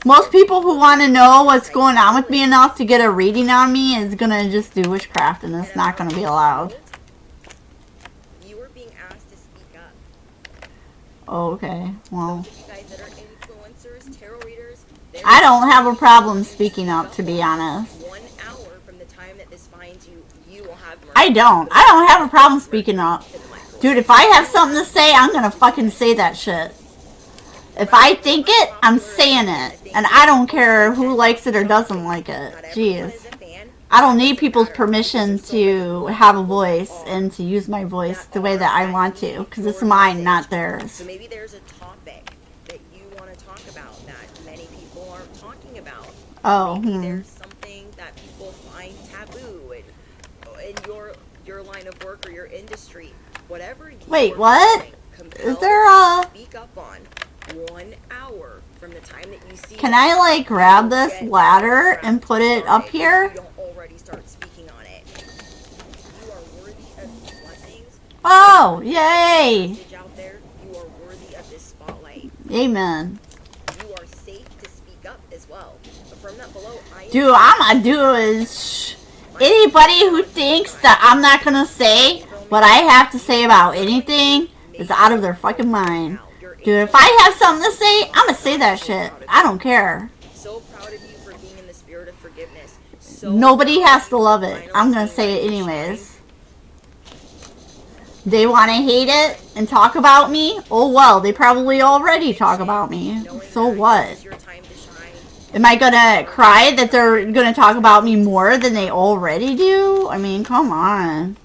Most people who want to know what's going on with me enough to get a reading on me is going to just do witchcraft, and it's not going to be allowed. You are being asked to speak up. Oh, okay, well. Those of you guys that are influencers, tarot readers, I don't have a problem speaking up, to be honest. 1 hour from the time that this finds you, you will have mercy. I don't have a problem speaking up. Dude, if I have something to say, I'm gonna fucking say that shit. If I think it, I'm saying it. And I don't care who likes it or doesn't like it. Jeez. I don't need people's permission to have a voice and to use my voice the way that I want to. Because it's mine, not theirs. So maybe there's a topic that you want to talk about that many people aren't talking about. Oh, Maybe there's something that people find taboo in your line of work or your industry. Whatever you Wait, what? Is there a... Speak up on 1 hour from the time that you see. Can I, like, grab this ladder and put it up here? You don't already start speaking on it. You are worthy of these blessings. Oh, yay! Message out there. You are worthy of this spotlight. Amen. You are safe to speak up as well. But from that below, Dude, I'm gonna do is anybody who thinks that I'm not gonna say what I have to say about anything is out of their fucking mind. Dude, if I have something to say, I'm gonna say that shit. I don't care. So proud of you for being in the spirit of forgiveness. Nobody has to love it. I'm gonna say it anyways. They want to hate it and talk about me? Oh well, they probably already talk about me. So what? Am I gonna cry that they're gonna talk about me more than they already do? I mean, come on.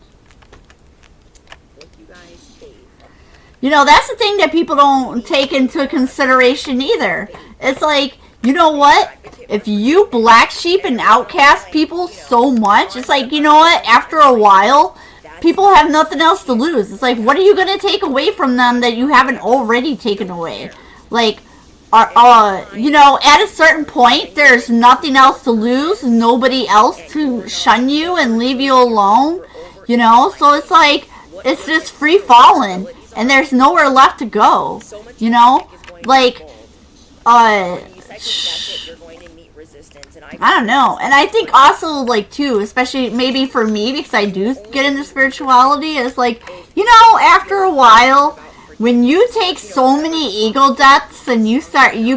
You know, that's the thing that people don't take into consideration either. It's like, you know what? If you black sheep and outcast people so much, it's like, you know what? After a while, people have nothing else to lose. It's like, what are you going to take away from them that you haven't already taken away? Like, you know, at a certain point, there's nothing else to lose, nobody else to shun you and leave you alone, you know? So it's like, it's just free falling. And there's nowhere left to go, you know? Like, I don't know. And I think also, like, too, especially maybe for me, because I do get into spirituality, it's like, you know, after a while, when you take so many ego deaths and you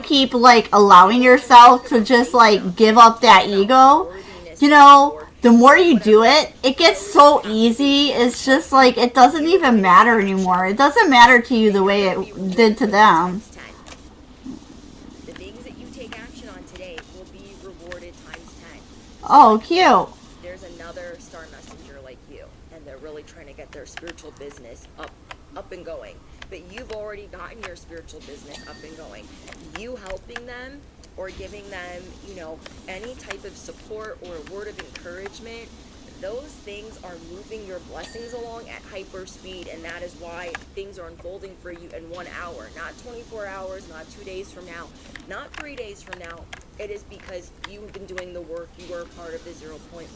keep, like, allowing yourself to just, like, give up that ego, you know, the more you do it, it gets so easy. It's just like, it doesn't even matter anymore. It doesn't matter to you the way it did to them. The things that you take action on today will be rewarded times 10. Oh, cute. There's another star messenger like you, and they're really trying to get their spiritual business up and going. But you've already gotten your spiritual business up and going. You helping them or giving them, you know, any type of support or a word of encouragement, those things are moving your blessings along at hyper speed, and that is why things are unfolding for you in 1 hour, not 24 hours, not 2 days from now, not 3 days from now. It is because you've been doing the work. You are part of the 0.1%.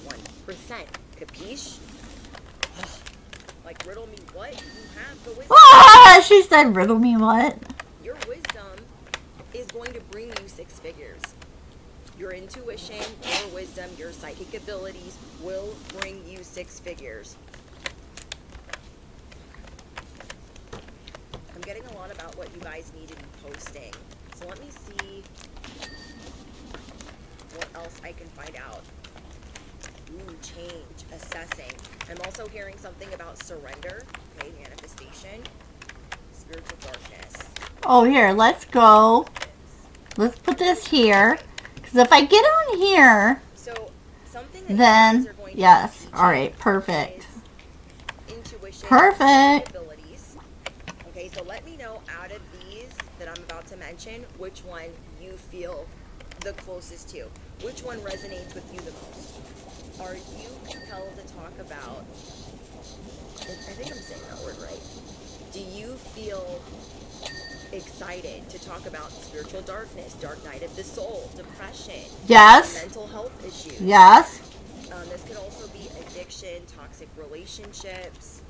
Capiche? Like, riddle me what? You have the wisdom. Ah, she said, riddle me what? Your wisdom is going to bring you 6 figures. Your intuition, your wisdom, your psychic abilities will bring you 6 figures. I'm getting a lot about what you guys need to be posting. So let me see what else I can find out. Ooh, change, assessing. I'm also hearing something about surrender, okay, manifestation, spiritual darkness. Oh, here, let's go. Let's put this here. Because if I get on here, So something that then, you guys are going to yes. be All right, teaching perfect. is intuition, Perfect. abilities. Okay, so let me know out of these that I'm about to mention, which one you feel the closest to. Which one resonates with you the most? Are you compelled to talk about, I think I'm saying that word right. Do you feel excited to talk about spiritual darkness, dark night of the soul, depression, Yes. mental health issues? Yes. This could also be addiction, toxic relationships,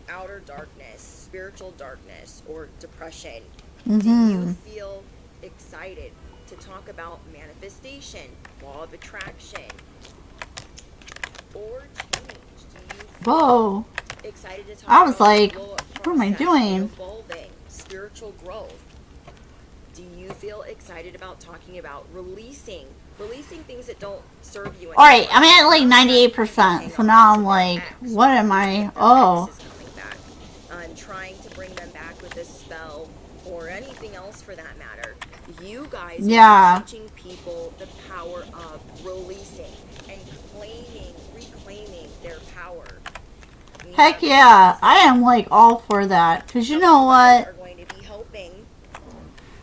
outer darkness, spiritual darkness, or depression. Do you feel excited to talk about manifestation, law of attraction, or change? Do you feel Whoa. excited to talk I was about like, the what am I process doing? of evolving, spiritual growth? Do you feel excited about talking about releasing things that don't serve you anymore? All right, I'm at like Not that 98%. hang So on now to I'm their like, ex, what or am believe I? that their Oh. ex is coming back. Trying to bring them back with a spell or anything else for that matter. You guys Yeah. are teaching people the power of releasing and reclaiming their power. Heck yeah. I am like all for that. Because you know what? Are going to be helping I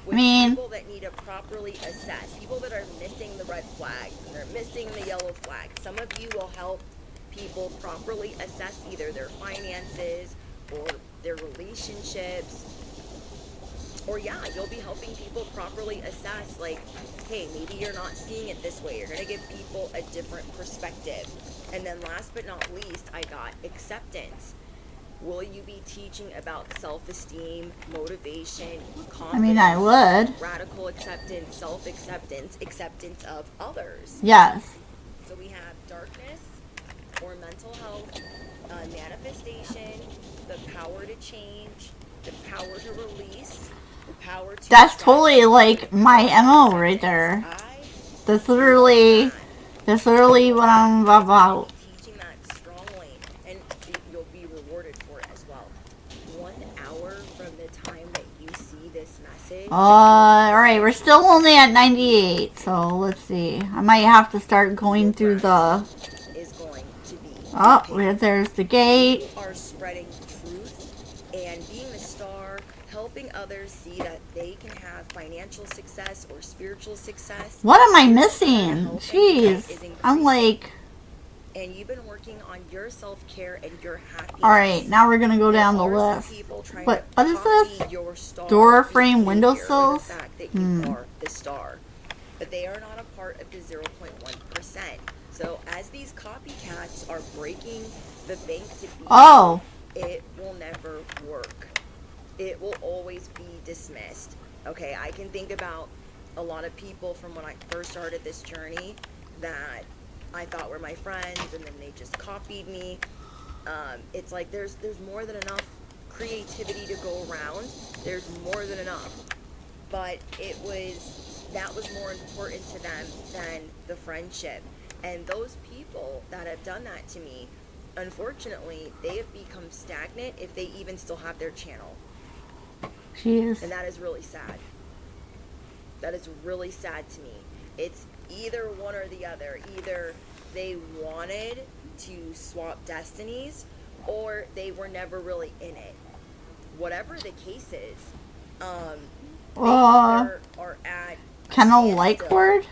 with mean, people that need to properly assess, people that are missing the red flags and they're missing the yellow flags. Some of you will help people properly assess either their finances or their relationships. Or yeah, you'll be helping people properly assess, like, hey, maybe you're not seeing it this way. You're going to give people a different perspective. And then last but not least, I got acceptance. Will you be teaching about self-esteem, motivation, confidence? I mean, I would. Radical acceptance, self-acceptance, acceptance of others. Yes. So we have darkness or mental health, manifestation, the power to change, the power to release, the power to... That's totally like my MO right there. That's literally what I'm about. Teaching that strongly, and you'll be rewarded for it as well. 1 hour from the time that you see this message. Alright, we're still only at 98, so let's see. I might have to start going through the... Is going to be... Oh, there's the gate. You are spreading truth and being a star, helping others see that they can have financial success or spiritual success. What am I missing? Jeez. I'm like... And you've been working on your self-care and your happiness. Alright, now we're gonna go down the list. What is this? Door frame windowsills? The fact that you are the star. But they are not a part of the 0.1%. So as these copycats are breaking the bank to be, it will never work. It will always be dismissed. Okay, I can think about a lot of people from when I first started this journey that I thought were my friends, and then they just copied me. It's like there's more than enough creativity to go around. There's more than enough. But that was more important to them than the friendship. And those people that have done that to me, unfortunately, they have become stagnant if they even still have their channel. Jeez. And that is really sad. That is really sad to me. It's either one or the other. Either they wanted to swap destinies, or they were never really in it. Whatever the case is, they either are at kind of like word,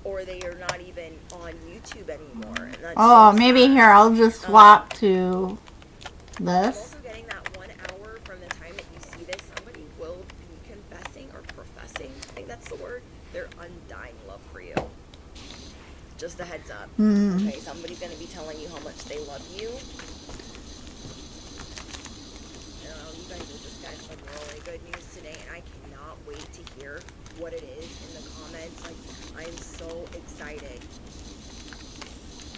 or they are not even on YouTube anymore. And that's so maybe here I'll just swap to I'm this. also getting that 1 hour from the time that you see this. Somebody will be confessing or professing, I think that's the word, their undying love for you. Just a heads up. Okay, somebody's going to be telling you how much they love you. You guys will just get some really good news today, and I cannot wait to hear what it is in the comments. Like, I'm so excited.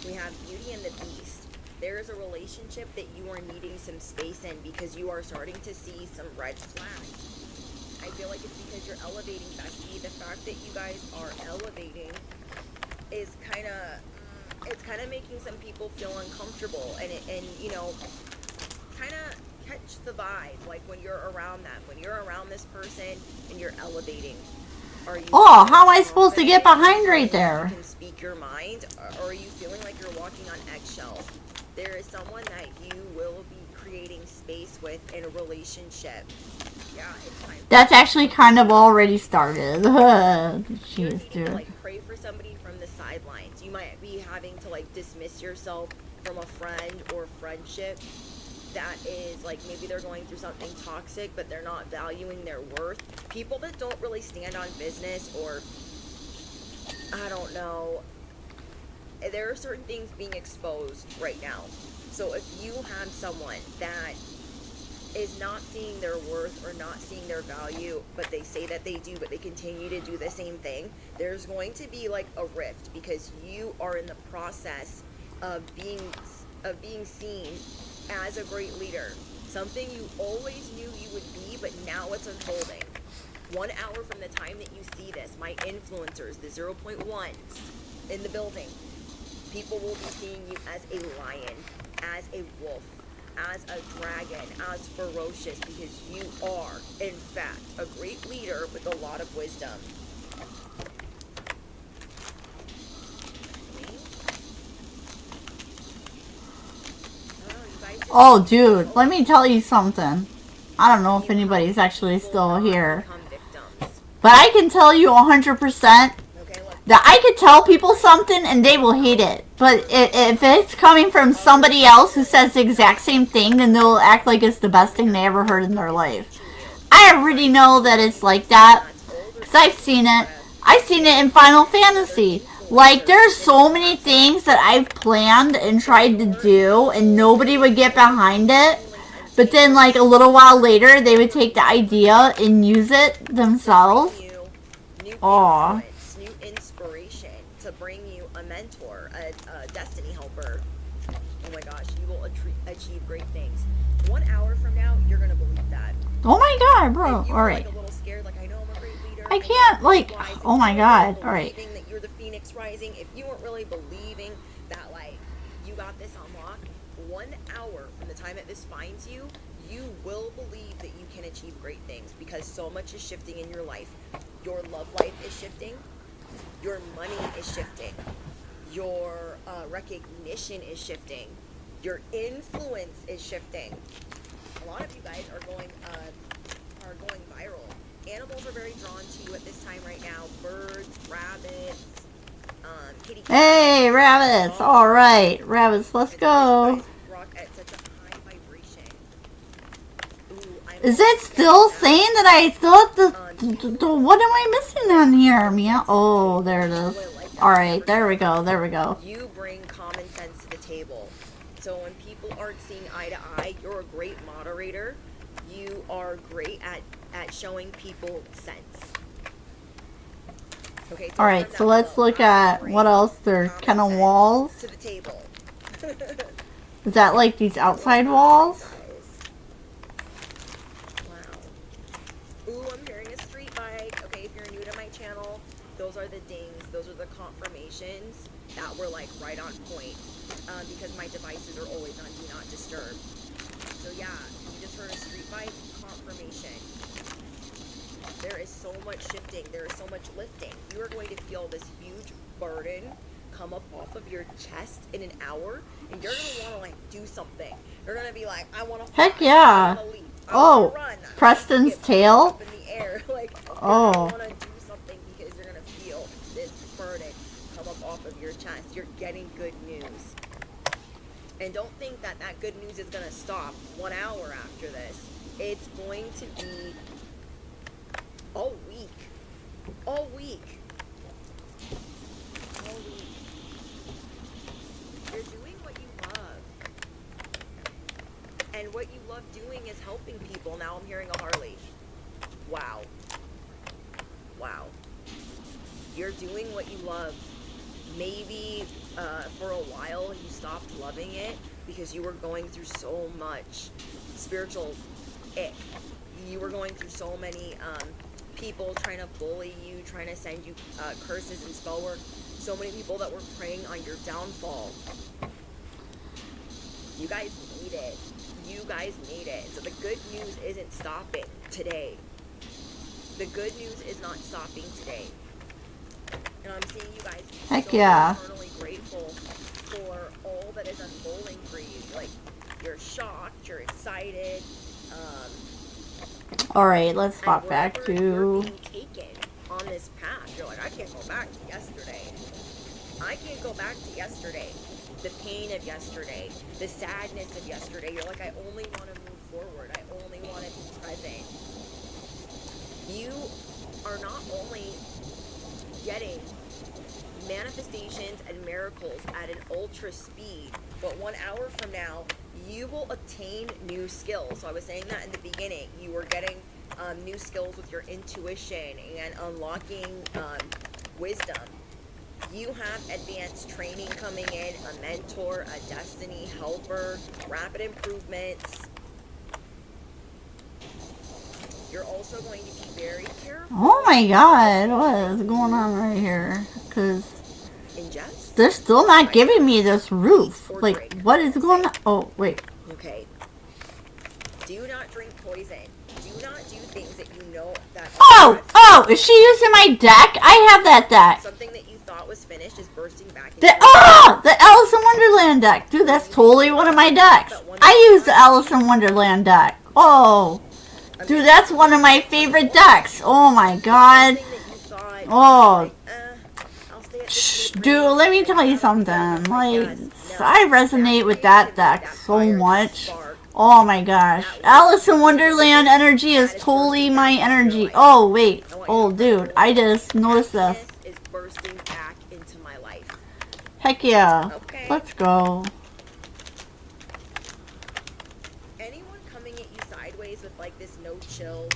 We have Beauty and the Beast. There is a relationship that you are needing some space in because you are starting to see some red flags. I feel like it's because you're elevating, bestie. The fact that you guys are elevating is kind of, it's kind of making some people feel uncomfortable, and you know, kind of catch the vibe, like when you're around them, when you're around this person and you're elevating. Are you Oh, how am I supposed to get behind right there? You can speak your mind, or are you feeling like you're walking on eggshells? There is someone that you will be creating space with in a relationship. Yeah, it's time. That's actually kind of already started. Jeez, dude. Like, pray for somebody from the sidelines. You might be having to like dismiss yourself from a friend or friendship that is like, maybe they're going through something toxic, but they're not valuing their worth. People that don't really stand on business, or I don't know, there are certain things being exposed right now. So if you have someone that is not seeing their worth or not seeing their value, but they say that they do, but they continue to do the same thing, there's going to be like a rift, because you are in the process of being seen as a great leader. Something you always knew you would be, but now it's unfolding. 1 hour from the time that you see this, my influencers, the 0.1s in the building, people will be seeing you as a lion, as a wolf, as a dragon, as ferocious, because you are, in fact, a great leader with a lot of wisdom. Oh, dude, let me tell you something. I don't know if anybody's actually still here, but I can tell you 100% that I could tell people something and they will hate it. But if it's coming from somebody else who says the exact same thing, then they'll act like it's the best thing they ever heard in their life. I already know that it's like that, because I've seen it. I've seen it in Final Fantasy. Like, there's so many things that I've planned and tried to do, and nobody would get behind it. But then, like, a little while later, they would take the idea and use it themselves. Aww. New inspiration to bring you a mentor, a destiny helper. Oh my gosh, you will achieve great things. 1 hour from now, you're gonna believe that. Oh my god, bro. Alright. Like a little scared, like, I know I'm a great leader. I can't, like, oh my god. Alright. That you're the Phoenix Rising. If you weren't really believing that, like, you got this unlocked, 1 hour from the time that this finds you, you will believe that you can achieve great things, because so much is shifting in your life. Your love life is shifting. Your money is shifting. Your recognition is shifting. Your influence is shifting. A lot of you guys are going viral. Animals are very drawn to you at this time right now. Birds, rabbits, kitty cats. Hey, rabbits. Alright, rabbits, let's go. Rock at such a high vibration. Is it still saying that I still have to... What am I missing on here, Mia? Oh, there it is. Alright, there we go, there we go. You bring common sense to the table. So when people aren't seeing eye to eye, you're a great moderator. You are great at showing people sense. Okay. So alright, so let's look at what else. There's kind of walls. To the table. Is that like these outside walls? Those are the dings, those are the confirmations that were like right on point, because my devices are always on Do Not Disturb. So yeah, you just heard a street bike confirmation. There is so much shifting, there is so much lifting. You are going to feel this huge burden come up off of your chest in an hour, and you're going to want to like do something. You're going to be like, I want to fly, heck yeah. I want to leap, I oh, want to run, Preston's tail? Up in the air. Like, oh. I want to do something, because you're going to feel this burden come up off of your chest. You're getting good news. And don't think that that good news is going to stop 1 hour after this. It's going to be all week. All week. All week. You're doing what you love. And And what you love doing is helping people. Now I'm hearing a Harley. Wow. Wow. You're doing what you love. Maybe for a while you stopped loving it because you were going through so much spiritual ick. You were going through so many people trying to bully you, trying to send you curses and spell work. So many people that were preying on your downfall. You guys made it. You guys made it. So the good news isn't stopping today. The good news is not stopping today. And I'm seeing you guys be Heck so yeah. eternally grateful for all that is unfolding for you. Like, you're shocked, you're excited. Alright, let's And swap back wherever you're to... being taken on this path, you're like, I can't go back to yesterday. I can't go back to yesterday. The pain of yesterday, the sadness of yesterday. You're like, I only want to move forward. I only want to be present. You are not only getting manifestations and miracles at an ultra speed, but 1 hour from now, you will obtain new skills. So I was saying that in the beginning. You were getting new skills with your intuition and unlocking wisdom. You have advanced training coming in, a mentor, a destiny helper, rapid improvements. You're also going to be very careful. Oh my god, what is going on right here? Because Ingest? they're still not giving me this roof. Like, what is going on? Oh, wait. Okay. Do not drink poison. Do not do things that you know that... Oh, is she using my deck? I have that deck. Something that you thought was finished is bursting back into The Alice in Wonderland deck. Dude, that's totally one of my decks. I use the Alice in Wonderland deck. Oh. Dude, that's one of my favorite decks. Oh my god. Oh. Shh, dude, let me tell you something. Like, I resonate with that deck so much. Oh my gosh. Alice in Wonderland energy is totally my energy. Oh, wait. Oh, dude, I just noticed this. is bursting back into my life. Heck yeah. Okay. Let's go. Anyone coming at you sideways with like this no chill.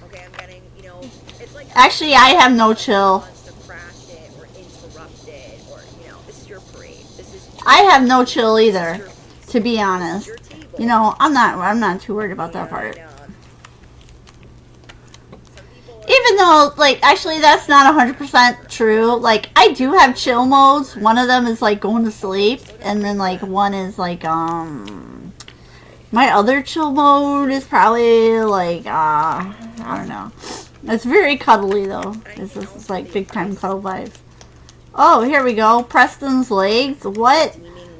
Okay, I'm getting, you know, it's like Actually, I have no chill. wants to crash it or interrupt it, or you know, this is your parade. This is I have no chill either, to be honest. You know, I'm not too worried about that part. Even though, like, actually that's not 100% true. Like, I do have chill modes. One of them is, like, going to sleep. And then, like, one is, like, my other chill mode is probably, like, I don't know. It's very cuddly, though. It's just, like, big time cuddle vibes. Oh, here we go. Preston's legs. What?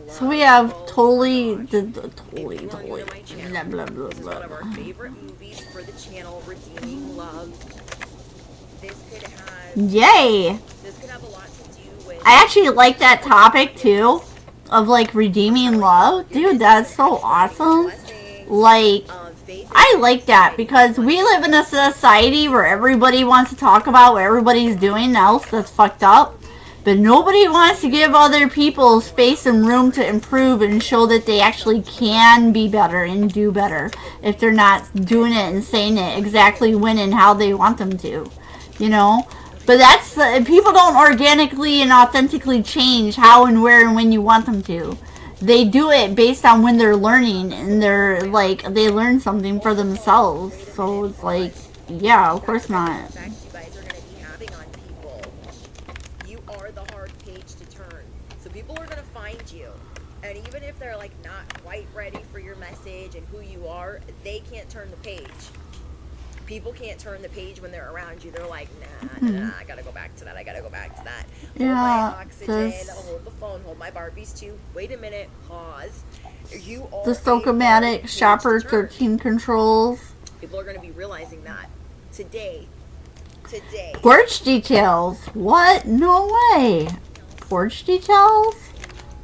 So we have totally, blah, blah, blah, blah, This is one of our blah. favorite movies for the channel, Redeeming Love. This could have, Yay! this could have a lot to do with... I actually like that topic, too. Of, like, redeeming love. Dude, that's so awesome. Like, I like that because we live in a society where everybody wants to talk about what everybody's doing else that's fucked up. But nobody wants to give other people space and room to improve and show that they actually can be better and do better if they're not doing it and saying it exactly when and how they want them to, you know? But that's, people don't organically and authentically change how and where and when you want them to. They do it based on when they're learning and they're, like, they learn something for themselves. So it's like, yeah, of course not. Effect you guys are going to be having on people. You are the hard page to turn. So people are going to find you. And even if they're like not quite ready for your message and who you are, they can't turn the page. People can't turn the page when they're around you. They're like, nah, I gotta go back to that. I gotta go back to that. Hold Yeah, my oxygen, this- hold the phone, hold my Barbies too. Wait a minute, pause. You are The a Stochamatic hard Shopper page to turn. 13 controls. People are gonna be realizing that today. Porch details. What? No way. Porch details?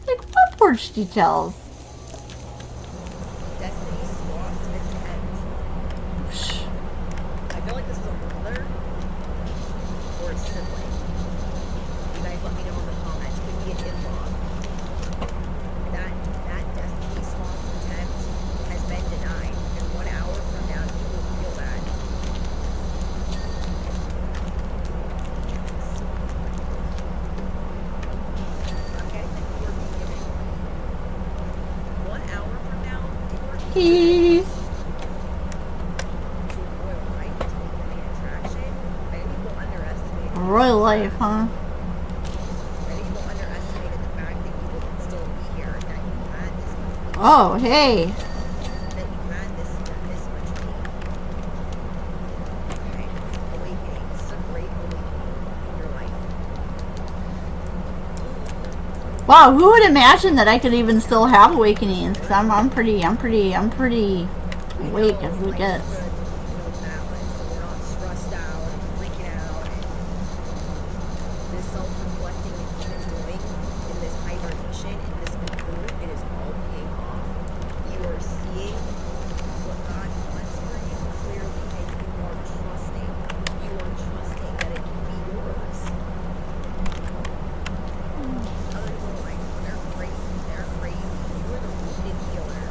Like, what porch details? Destiny swapped intent. Psh. I feel like this is a mother or a sibling. You guys let me know in the comments. Could be an in-law. That destiny swapped attempt has been denied. Peace. To royal life to be the main attraction. Many people underestimated the Royal life, success. huh? Many people underestimated the fact that you would still be here, that you had this much peace, Oh, hey. that you had this much peace. Okay, awakening. This is a great awakening in your life. Wow, who would imagine that I could even still have awakenings? Cause I'm pretty awake as it gets. Good, balance, so we're not stressed out and freaking out, and this self-reflecting that you've been doing in this hibernation, in this cocoon, it is all paying off. You are seeing what God wants for you clearly, and you are trusting. You are trusting that it can be yours. Other people are like, oh, they're crazy. They're crazy. You are the wounded healer.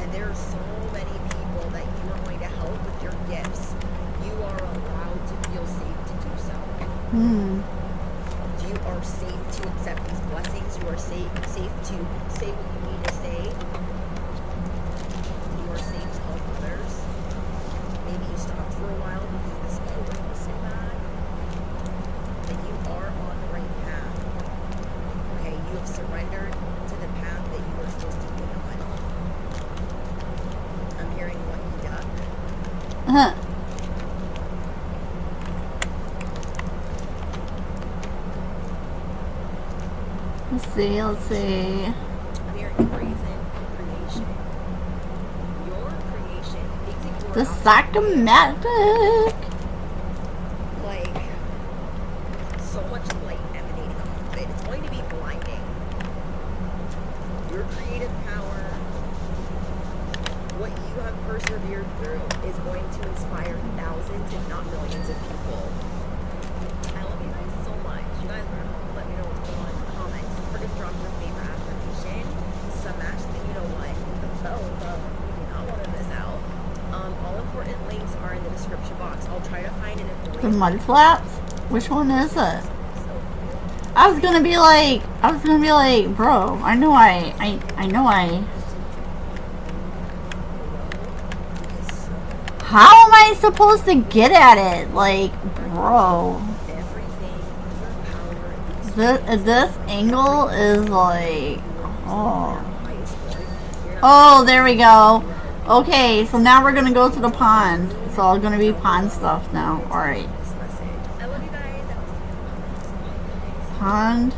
And there are so many people that you are going to help with your gifts. You are allowed to feel safe to do so. You are safe to accept these blessings. You are safe to say what you need to say. You are safe to help others. Maybe you stopped for a while because the schooling was so bad. But you are on the right path. Okay, you have surrendered to the path that you are supposed to be on. I'm hearing lucky duck. Let's see. I'm hearing brazen creation. Your creation, things that you are The out to psychomatic. like so much light emanating off of it. It's going to be blinding. Your creative power, what you have persevered through, is going to inspire thousands, if not millions, of people. I love you guys so much. You guys are let me know what's going on in the comments. Or just drop your favorite affirmation. Smash the you know what, the bell above. You do not want to miss out. All important links are in the description box. I'll try to find an The affiliate. mud flaps? Which one is it? I was gonna be like, bro, I know I. How am I supposed to get at it? Like, bro. This angle is like, oh, there we go. Okay, so now we're gonna go to the pond. It's all gonna be pond stuff now. Alright. Pond.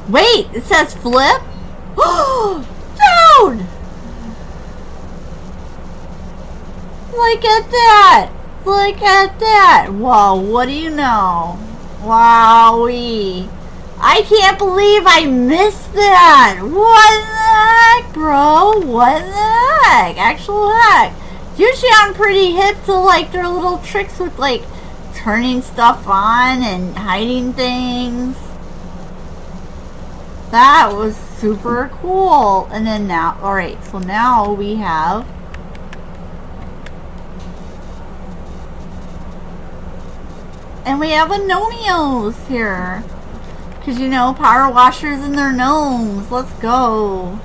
Wait, it says flip? Dude! Look at that! Look at that! Whoa, what do you know? Wowee. I can't believe I missed that! What the heck, bro? What the heck? Actual heck. Usually I'm pretty hip to like their little tricks with like turning stuff on and hiding things. That was super cool. And then now, alright, so now we have a Nomios here. Because you know, power washers and their gnomes. Let's go.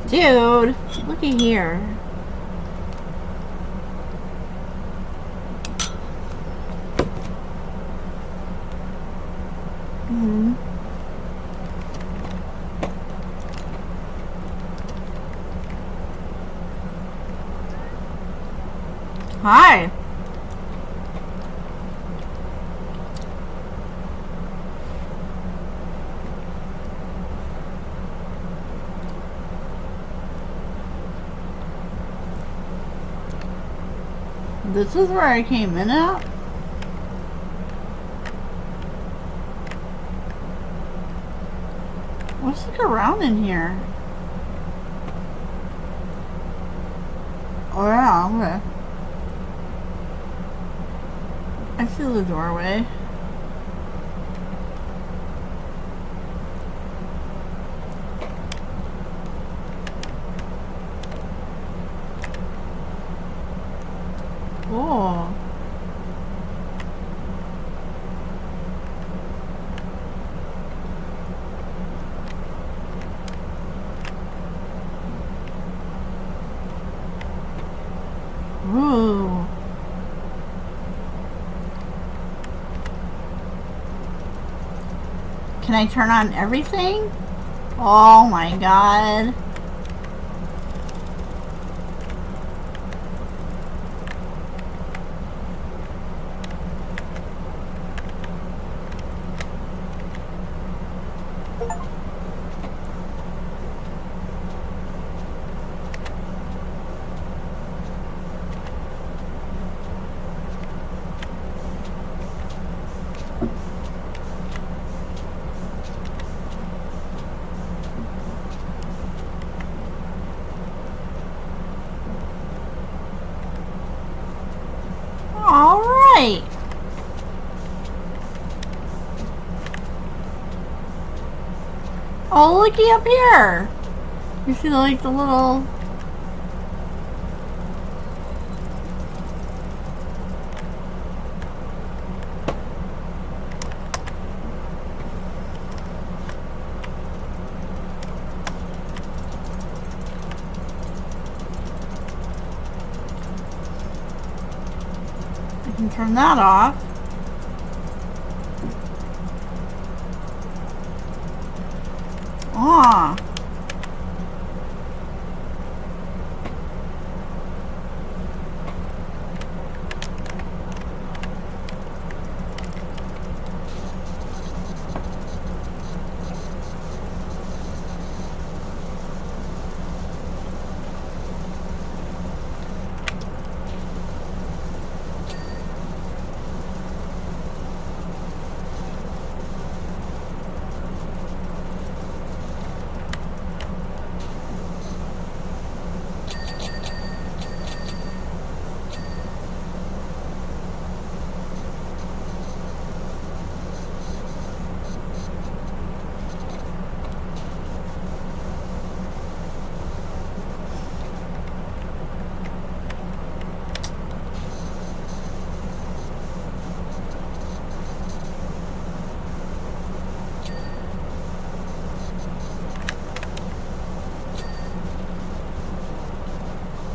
Dude, looky here. Hi. This is where I came in at? Let's look around in here. Oh yeah, okay. I see the doorway. Oh. Ooh. Can I turn on everything? Oh my god. Alright. Oh, looky up here. You see like the little... I can turn that off. Ah.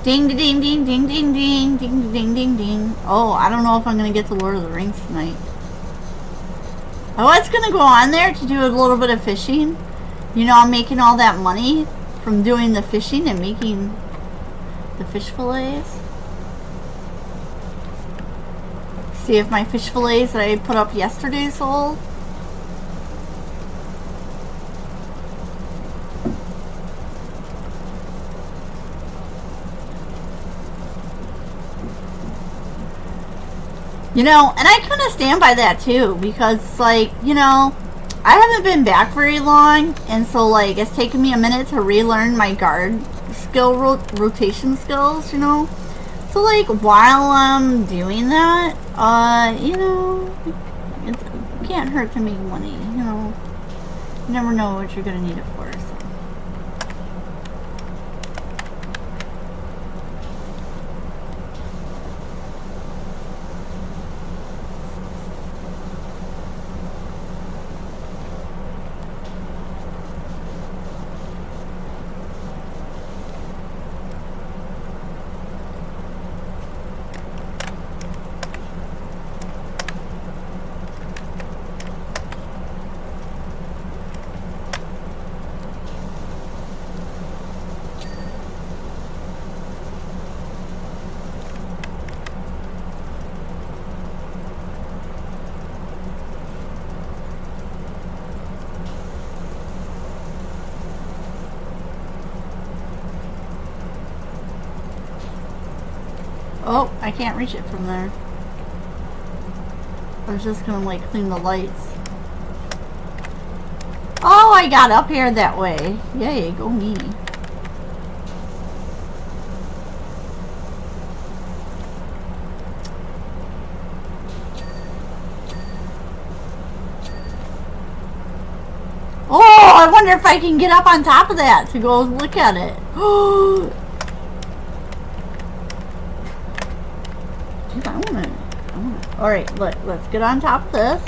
Ding ding ding ding ding ding ding ding ding ding. Oh, I don't know if I'm gonna get to Lord of the Rings tonight. I was gonna go on there to do a little bit of fishing. You know, I'm making all that money from doing the fishing and making the fish fillets. See if my fish fillets that I put up yesterday sold. You know, and I kind of stand by that too, because like, you know, I haven't been back very long, and so like it's taken me a minute to relearn my guard skill rotation skills, you know. So like while I'm doing that, you know, it can't hurt to make money, you know. You never know what you're gonna need it for. So. Oh, I can't reach it from there. I was just gonna like clean the lights. Oh, I got up here that way. Yay, go me. Oh, I wonder if I can get up on top of that to go look at it. Dude, I wanna. Alright, let's get on top of this.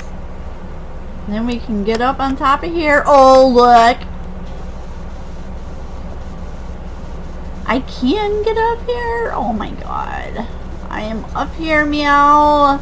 And then we can get up on top of here. Oh, look. I can get up here? Oh my god. I am up here, meow.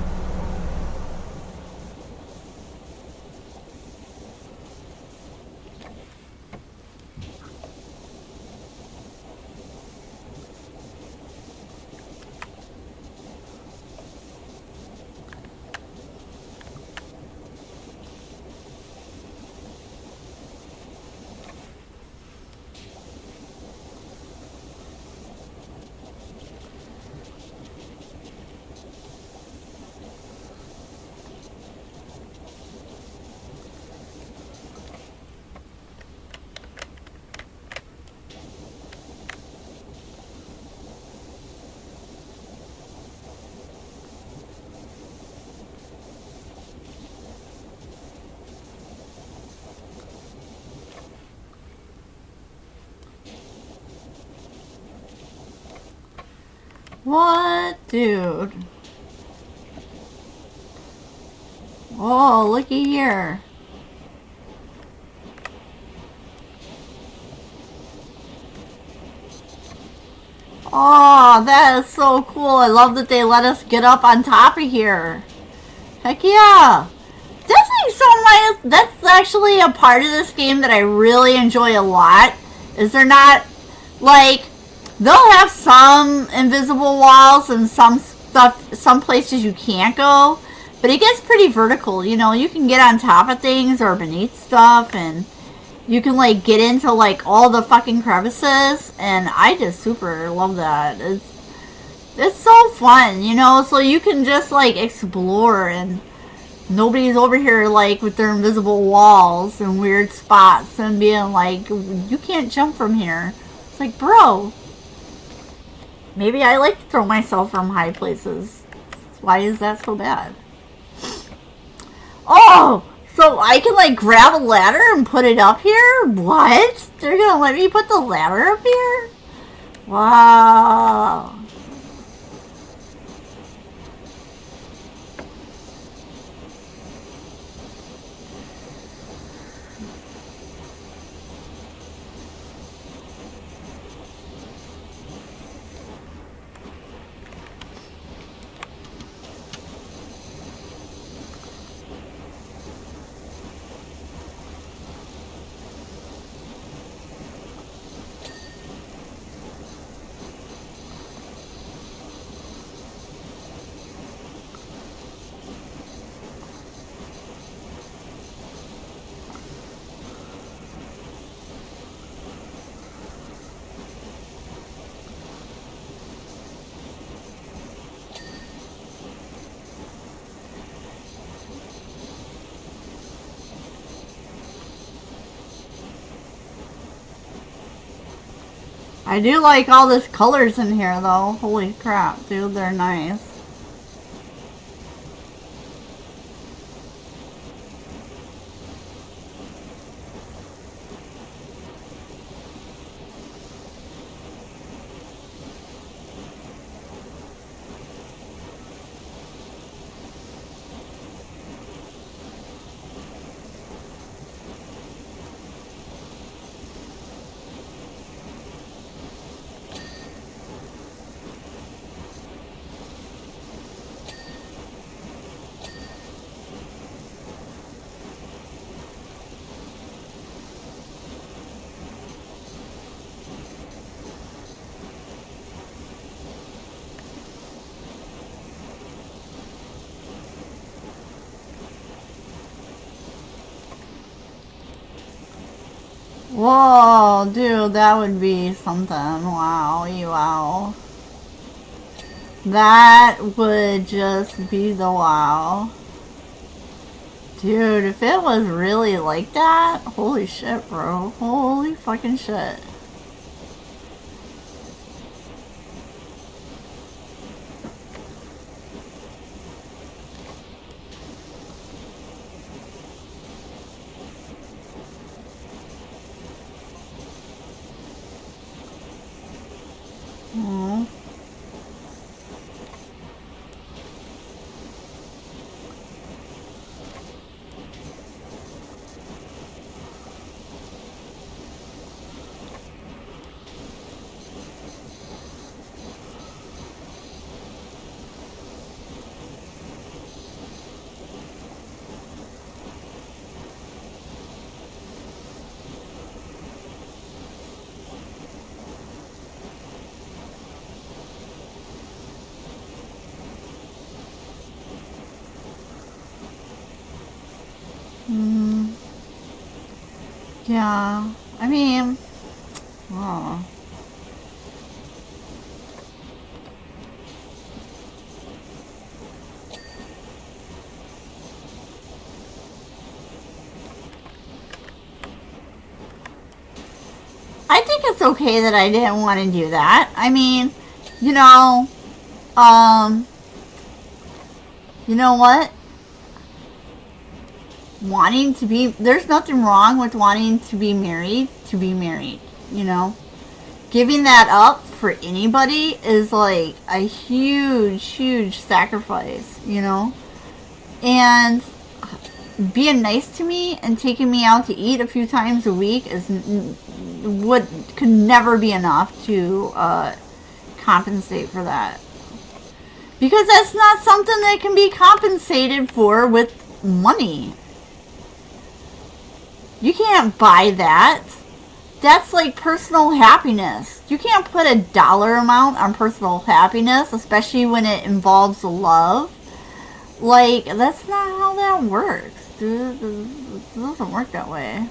What, dude? Oh, looky here. Oh, that is so cool. I love that they let us get up on top of here. Heck yeah. That's like so nice. That's actually a part of this game that I really enjoy a lot. Is they're not, like, they'll have some invisible walls and some stuff, some places you can't go. But it gets pretty vertical, you know. You can get on top of things or beneath stuff, and you can like get into like all the fucking crevices, and I just super love that. It's so fun, you know. So you can just like explore, and nobody's over here like with their invisible walls and weird spots and being like, you can't jump from here. It's like, bro, maybe I like to throw myself from high places. Why is that so bad? Oh, so I can like grab a ladder and put it up here? What? They're gonna let me put the ladder up here? Wow. I do like all this colors in here though. Holy crap, dude, they're nice. Whoa, dude, that would be something. Wow, wow. That would just be the wow. Dude, if it was really like that, holy shit, bro. Holy fucking shit. Aww. Yeah, I mean, oh. I think it's okay that I didn't want to do that. I mean, you know, you know what? Wanting to be, there's nothing wrong with wanting to be married, you know? Giving that up for anybody is like a huge, huge sacrifice, you know? And being nice to me and taking me out to eat a few times a week could never be enough to compensate for that. Because that's not something that can be compensated for with money. You can't buy that. That's like personal happiness. You can't put a dollar amount on personal happiness, especially when it involves love. Like, that's not how that works. Dude, it doesn't work that way.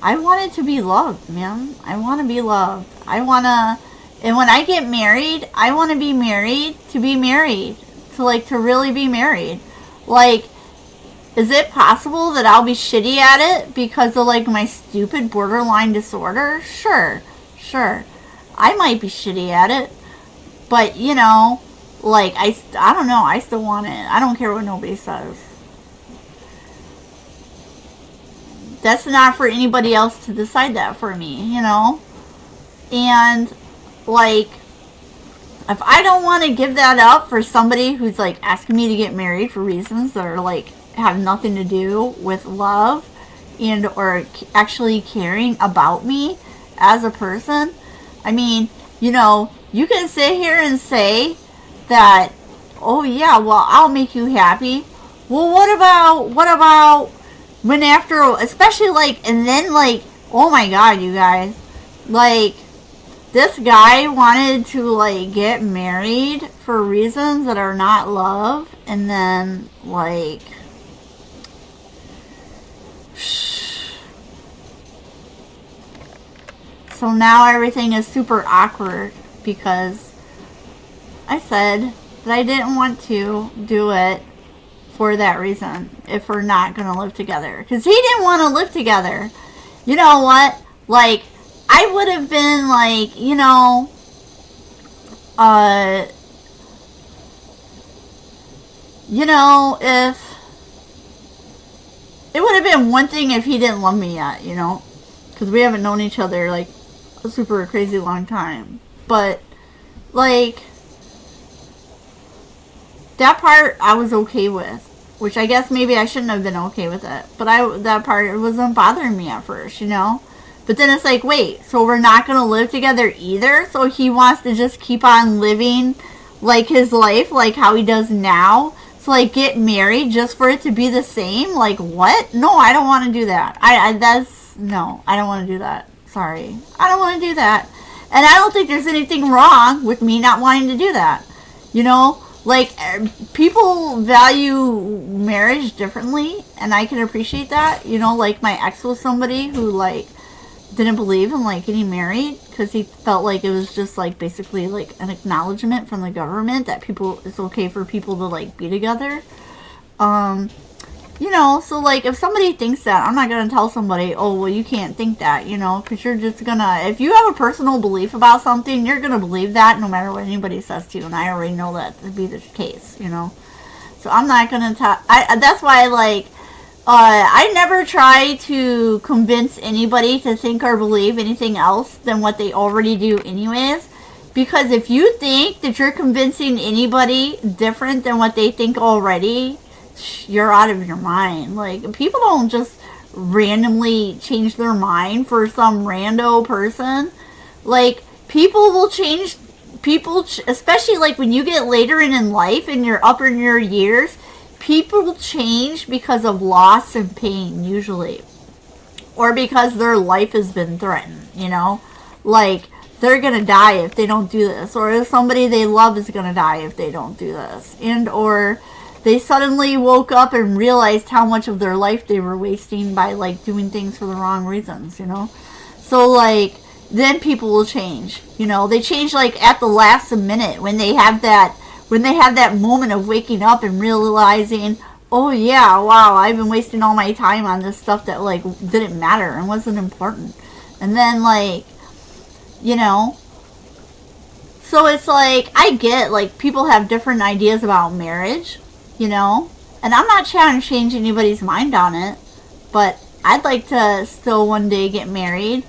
I wanted to be loved, man. I want to be loved. And when I get married, I want to be married to be married. To really be married. Like, is it possible that I'll be shitty at it because of, like, my stupid borderline disorder? Sure. I might be shitty at it. But, you know, like, I don't know. I still want it. I don't care what nobody says. That's not for anybody else to decide that for me, you know? And, like, if I don't want to give that up for somebody who's, like, asking me to get married for reasons that are, like, have nothing to do with love and or actually caring about me as a person, I mean, you know, you can sit here and say that, oh yeah, well, I'll make you happy. Well, what about when after, especially like, and then like, oh my god, you guys, like, this guy wanted to like get married for reasons that are not love, and then like, so now everything is super awkward because I said that I didn't want to do it for that reason if we're not going to live together. Because he didn't want to live together. You know what? Like, I would have been like, you know, if it would have been one thing if he didn't love me yet, you know, because we haven't known each other like a super crazy long time. But like, that part I was okay with, which I guess maybe I shouldn't have been okay with it, but that part, it wasn't bothering me at first, you know. But then it's like, wait, so we're not gonna live together either? So he wants to just keep on living like his life like how he does now? So, like, get married just for it to be the same? Like, what? No, I don't want to do that. No, I don't want to do that. Sorry. I don't want to do that. And I don't think there's anything wrong with me not wanting to do that. You know? Like, people value marriage differently, and I can appreciate that. You know, like, my ex was somebody who, like, didn't believe in like getting married because he felt like it was just like basically like an acknowledgement from the government that it's okay for people to like be together. Um, so like if somebody thinks that, I'm not gonna tell somebody, oh well, you can't think that, because you're just gonna, if you have a personal belief about something, you're gonna believe that no matter what anybody says to you, and I already know that to be the case, So I'm not gonna tell. That's why like. I never try to convince anybody to think or believe anything else than what they already do anyways. Because if you think that you're convincing anybody different than what they think already, you're out of your mind. Like, people don't just randomly change their mind for some rando person. Like, people will change, especially like when you get later in life and you're up in your years, people change because of loss and pain, usually. Or because their life has been threatened, Like, they're going to die if they don't do this. Or if somebody they love is going to die if they don't do this. And or they suddenly woke up and realized how much of their life they were wasting by, like, doing things for the wrong reasons, So, like, then people will change. They change, like, at the last minute when they have that moment of waking up and realizing, oh yeah, wow, I've been wasting all my time on this stuff that like didn't matter and wasn't important. And then like, so it's like, I get like people have different ideas about marriage, and I'm not trying to change anybody's mind on it, but I'd like to still one day get married.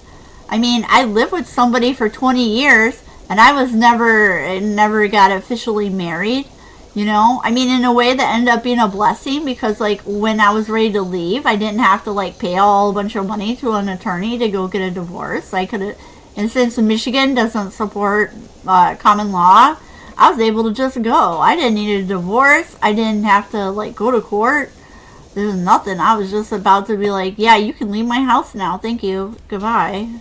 I mean, I lived with somebody for 20 years and I was never got officially married, I mean, in a way that ended up being a blessing because, like, when I was ready to leave, I didn't have to, like, pay a bunch of money to an attorney to go get a divorce. I could have, and since Michigan doesn't support common law, I was able to just go. I didn't need a divorce. I didn't have to, like, go to court. There was nothing. I was just about to be like, yeah, you can leave my house now. Thank you. Goodbye.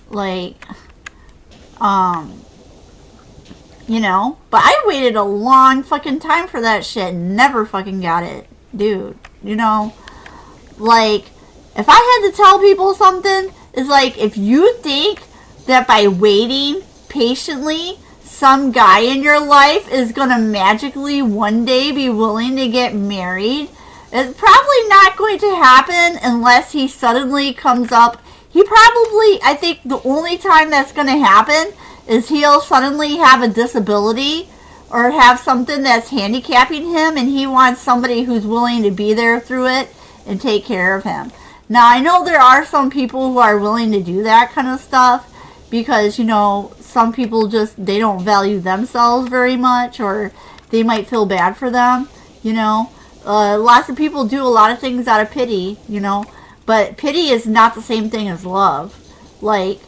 Like... but I waited a long fucking time for that shit and never fucking got it. Dude, like, if I had to tell people something, it's like, if you think that by waiting patiently, some guy in your life is gonna magically one day be willing to get married, it's probably not going to happen unless he suddenly comes up. I think the only time that's going to happen is he'll suddenly have a disability or have something that's handicapping him and he wants somebody who's willing to be there through it and take care of him. Now, I know there are some people who are willing to do that kind of stuff because, some people just, they don't value themselves very much or they might feel bad for them, Lots of people do a lot of things out of pity, But pity is not the same thing as love. Like,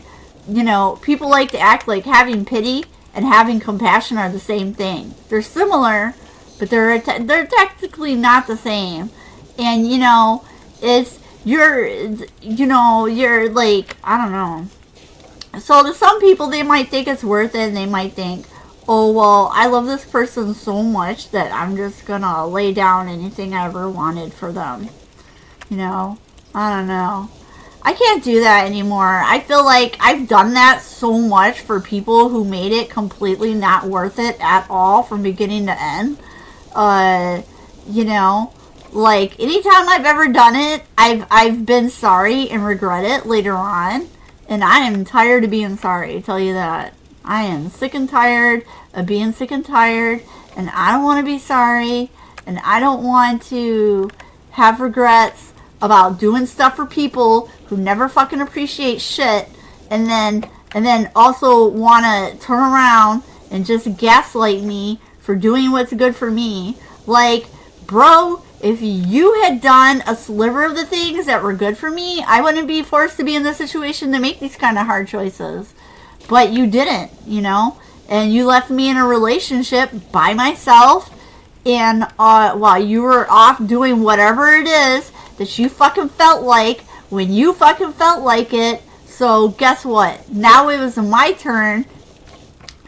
people like to act like having pity and having compassion are the same thing. They're similar, but they're technically not the same. And, you're like, I don't know. So to some people, they might think it's worth it and they might think, oh, well, I love this person so much that I'm just gonna lay down anything I ever wanted for them. I don't know. I can't do that anymore. I feel like I've done that so much for people who made it completely not worth it at all from beginning to end. Like anytime I've ever done it, I've been sorry and regret it later on. And I am tired of being sorry, I tell you that. I am sick and tired of being sick and tired. And I don't want to be sorry. And I don't want to have regrets about doing stuff for people who never fucking appreciate shit and then also want to turn around and just gaslight me for doing what's good for me. Like, bro, if you had done a sliver of the things that were good for me, I wouldn't be forced to be in this situation to make these kind of hard choices. But you didn't, and you left me in a relationship by myself and while you were off doing whatever it is that you fucking felt like when you fucking felt like it. So guess what? Now it was my turn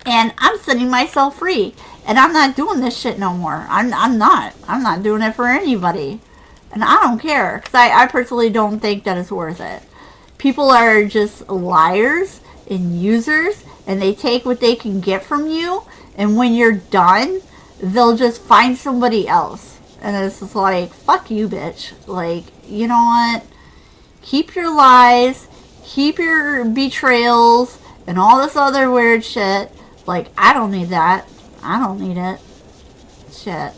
and I'm setting myself free. And I'm not doing this shit no more. I'm not doing it for anybody. And I don't care, because I personally don't think that it's worth it. People are just liars and users, and they take what they can get from you, and when you're done, they'll just find somebody else. And it's just like, fuck you, bitch. Like, you know what? Keep your lies, keep your betrayals, and all this other weird shit. Like, I don't need that. I don't need it. Shit.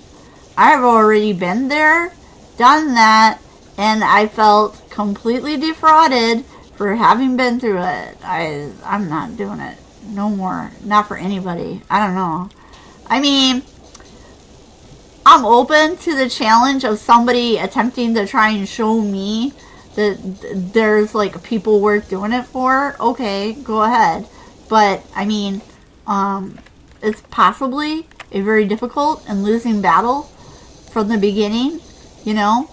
I've already been there, done that, and I felt completely defrauded for having been through it. I'm not doing it. No more. Not for anybody. I don't know. I mean, I'm open to the challenge of somebody attempting to try and show me that there's like people worth doing it for. Okay, go ahead. But I mean, it's possibly a very difficult and losing battle from the beginning, you know,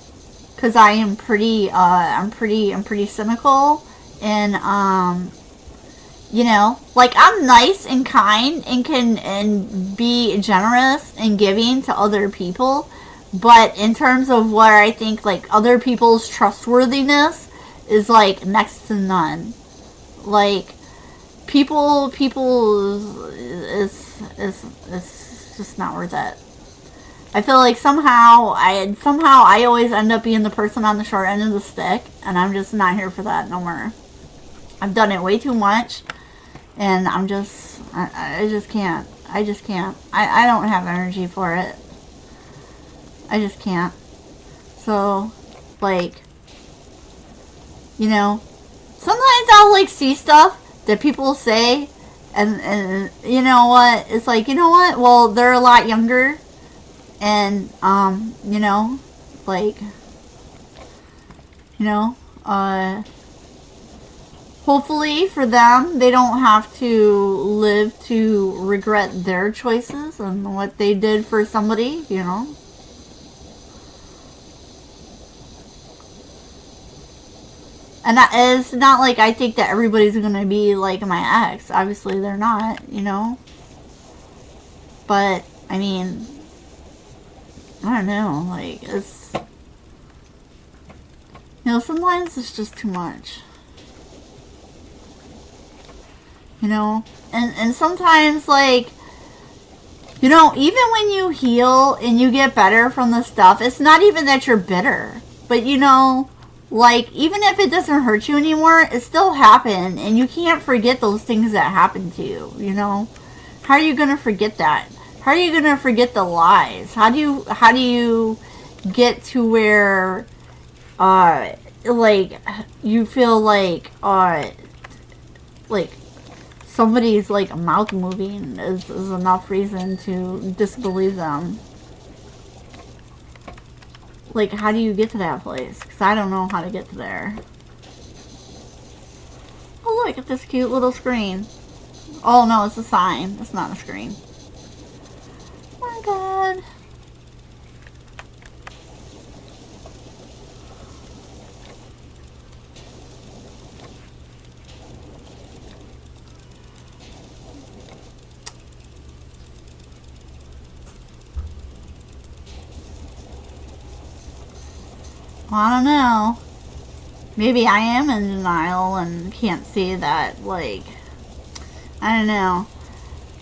because I am I'm pretty cynical, and you know, like, I'm nice and kind and can be generous and giving to other people, but in terms of where I think like other people's trustworthiness is like next to none. Like, people is just not worth it. I feel like somehow I always end up being the person on the short end of the stick, and I'm just not here for that no more. I've done it way too much, and I just can't. I don't have energy for it. I just can't. So, like, you know, sometimes I'll like see stuff that people say, and you know what? It's like, you know what? Well, they're a lot younger, and you know, like, you know, hopefully for them, they don't have to live to regret their choices and what they did for somebody, you know. And it's not like I think that everybody's going to be like my ex. Obviously, they're not, you know. But, I mean, I don't know. Like, it's, you know, sometimes it's just too much. You know? And sometimes, like, you know, even when you heal and you get better from the stuff, it's not even that you're bitter. But, you know, like, even if it doesn't hurt you anymore, it still happened, and you can't forget those things that happened to you, you know? How are you going to forget that? How are you going to forget the lies? How do you get to where, like, you feel like somebody's, like, mouth moving is enough reason to disbelieve them? Like, how do you get to that place? Because I don't know how to get to there. Oh, look at this cute little screen. Oh, no, it's a sign. It's not a screen. Oh, my God. I don't know. Maybe I am in denial and can't see that, like, I don't know.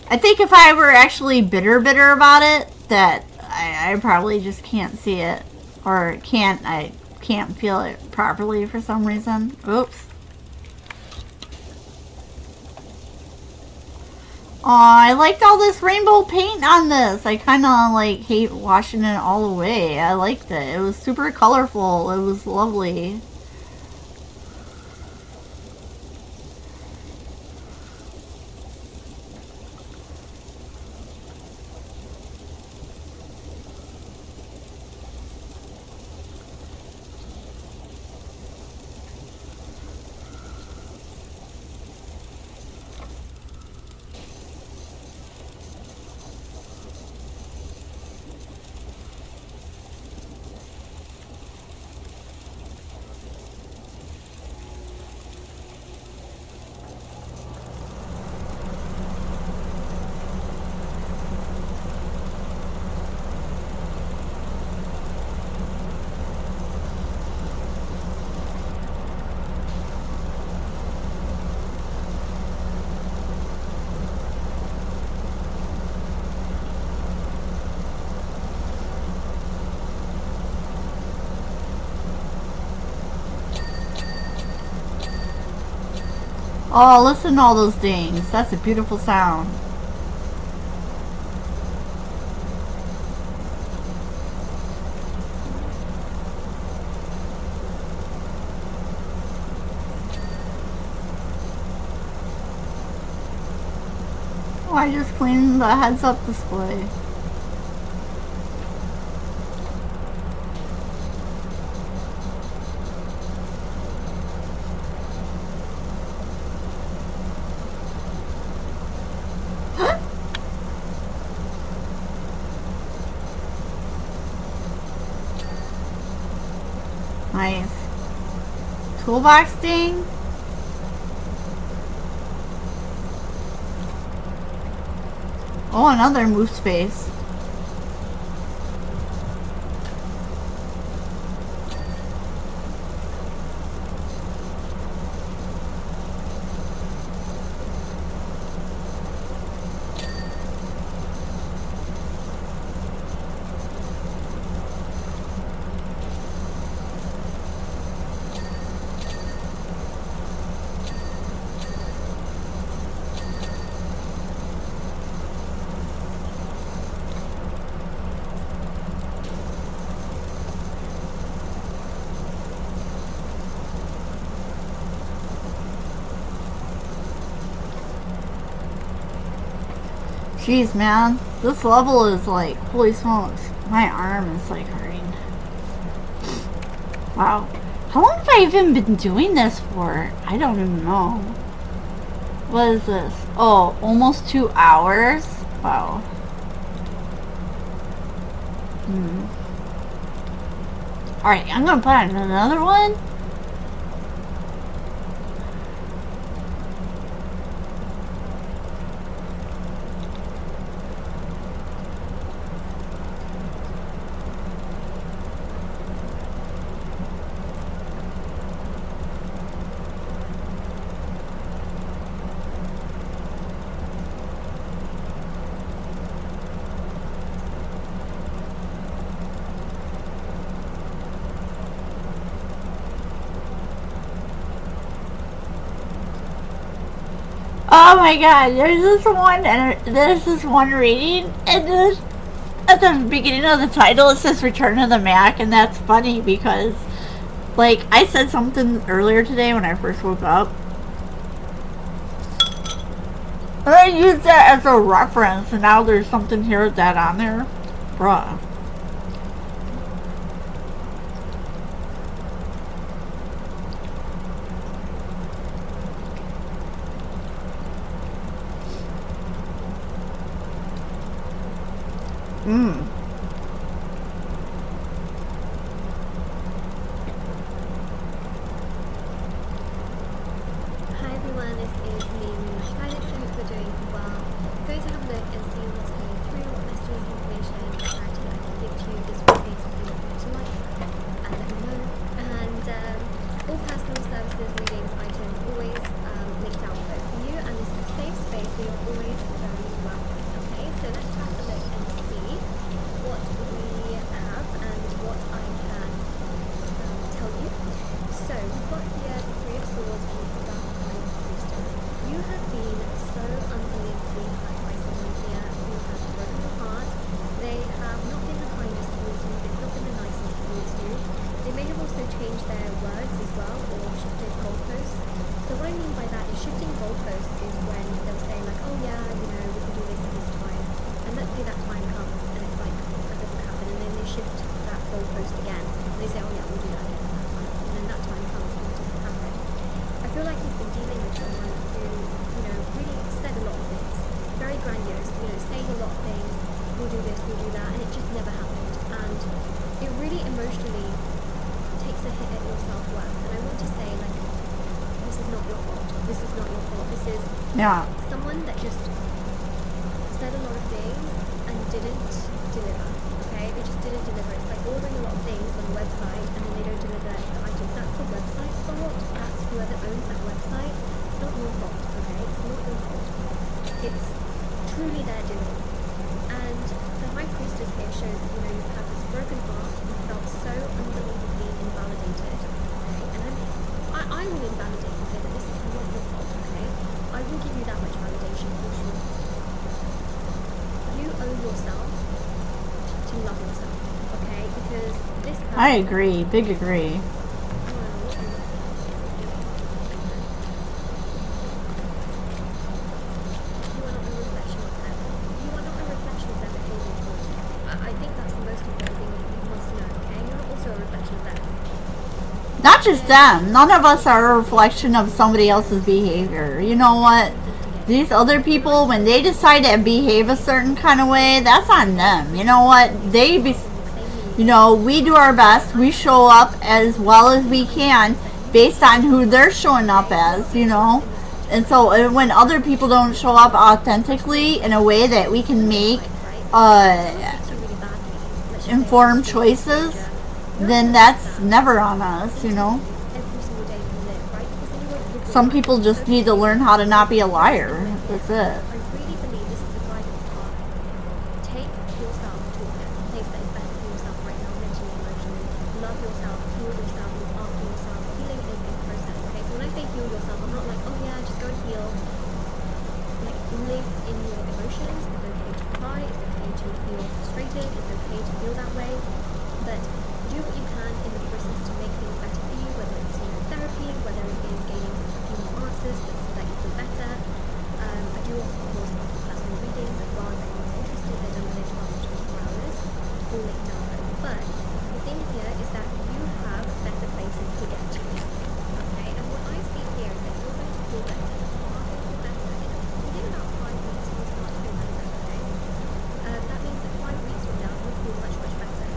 I think if I were actually bitter about it, that I probably just can't see it. Or I can't feel it properly for some reason. Oops. Aw, I liked all this rainbow paint on this. I kind of, like, hate washing it all away. I liked it. It was super colorful. It was lovely. Oh, listen to all those dings. That's a beautiful sound. Oh, I just cleaned the heads-up display. Nice. Toolbox ding? Oh, another moose face. Jeez, man. This level is like, holy smokes. My arm is like hurting. Wow. How long have I even been doing this for? I don't even know. What is this? Oh, almost 2 hours? Wow. Alright, I'm gonna put on another one. Oh my god, there's this one reading, and this, at the beginning of the title it says Return to the Mac, and that's funny because, like, I said something earlier today when I first woke up, and I used that as a reference, and now there's something here with that on there. Bruh. Hi everyone, this is me, Alex. I hope you're doing well. Go to have a look and see what's going through, what messages, information that I can give to you. This will say something that you like and let me know. And all personal services, readings, items always linked down below for you. And this is a safe space, so you're always very welcome. Okay, so let's have a look and see what we have and what I can tell you. So we've got here the Three of Swords and we've got the High Priestess. You have been so unbelievably hurt by someone here who has broken your heart. They have not been the kindest towards you, they've not been the nicest towards you. They may have also changed their words as well, or shifted goalposts. So what I mean by that is shifting goalposts is when they'll say like, oh yeah, you know, we can do this at this time. And let's say that time comes and it's like, that doesn't happen, and then they shift that goalpost again. And they say, oh yeah, we'll do that again at that time. And then that time comes and it doesn't happen. I feel like you've been dealing with someone who, you know, really said a lot of things. Very grandiose, you know, saying a lot of things, we'll do this, we'll do that, and it just never happened. And it really emotionally takes a hit at your self-worth. And I want to say, like, this is not your fault. This is not your fault. This is someone that just said a lot of things and didn't deliver. Okay? They just didn't deliver. It's like ordering a lot of things on the website and then they don't deliver the items. That's the website's fault. That's whoever owns that website. It's not your fault. Okay? It's not your fault. It's truly their doing. And the High Priestess here shows that, you know, you've had this broken heart. You felt so unbelievably invalidated. Okay? And I will invalidate you here that this is not your fault. Okay? relationship fall short. You owe yourself to love yourself, okay? Because this person... I agree. Big agree. Not just them. None of us are a reflection of somebody else's behavior. You know what? These other people, when they decide to behave a certain kind of way, that's on them. You know what? We do our best. We show up as well as we can based on who they're showing up as, And so when other people don't show up authentically in a way that we can make informed choices, then that's never on us, Some people just need to learn how to not be a liar. That's it. I really believe this is the guidance part. Take yourself to a place that is better for yourself right now, mentally, emotionally. Love yourself, heal yourself, look after yourself. Healing is a process, okay? So when I say heal yourself, I'm not like, oh yeah, just go and heal. Like, live in your emotions. It's okay to cry. It's okay to feel frustrated. It's okay to feel that way. But do what you can in the process to make things better for you, whether it's therapy, whether it is gaining a few more answers so that you feel better. I do, of course, offer personal readings as well if anyone's interested. They're done within 12 to 24 hours. All linked down below. But the thing here is that you have better places to get to. Okay? And what I see here is that you're going to feel better. You are going to feel better. Within about 5 weeks, you'll start to feel better. Okay? That means that 5 weeks from now, you'll feel much, much better.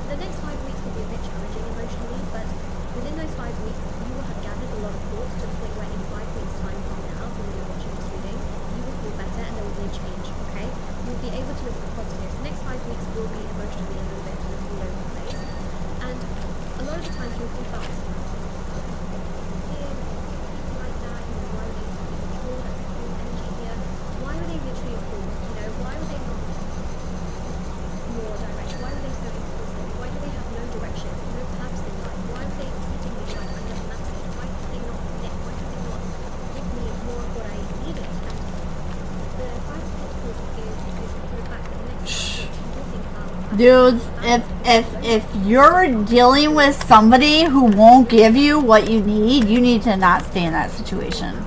The next 5 weeks will be a bit challenging emotionally, but within those 5 weeks, you will have gathered a lot of thoughts to the point where in 5 weeks' time from now, when you're watching this reading, you will feel better and there will be a change, okay? You'll be able to look at the positives. The next 5 weeks will be emotionally a little bit sort of all over the place. And a lot of the times you'll think about this like that, why were they so immature? That's the whole energy here. Why were they literally a fool? Why were they not more direct? Why were they so impulsive? Why do they have no direction, no purpose in life? Why are they treating me like I never mattered? Why have they not connect? Why have they not give me more of what I needed? And the Five of Pentacles is the fact that the next 5 weeks you will think about Dudes, if you're dealing with somebody who won't give you what you need to not stay in that situation.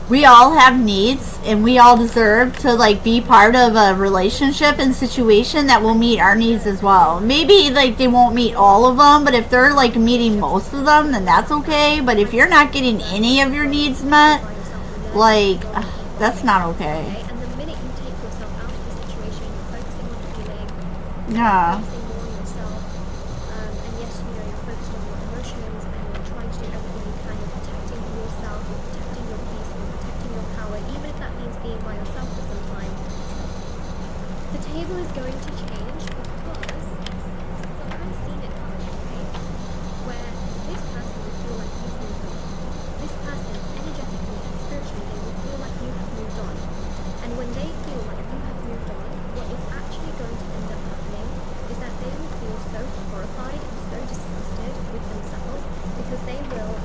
We all have needs and we all deserve to be part of a relationship and situation that will meet our needs as well. Maybe they won't meet all of them, but if they're meeting most of them, then that's okay. But if you're not getting any of your needs met, that's not okay. And the minute you take yourself out of the situation, you're focusing on healing, Yeah. focusing more on yourself, and yes, you're focused on your emotions and you're trying to do everything you can. You're protecting yourself, you're protecting your peace, you're protecting your power, even if that means being by yourself for some time. The table is going to change because I've seen it happen, right? Where this person will feel like you've moved on. This person, energetically and spiritually, they will feel like you have moved on. And when they feel like you have moved on, what is actually going to end up happening is that they will feel so horrified and so disgusted with themselves because they will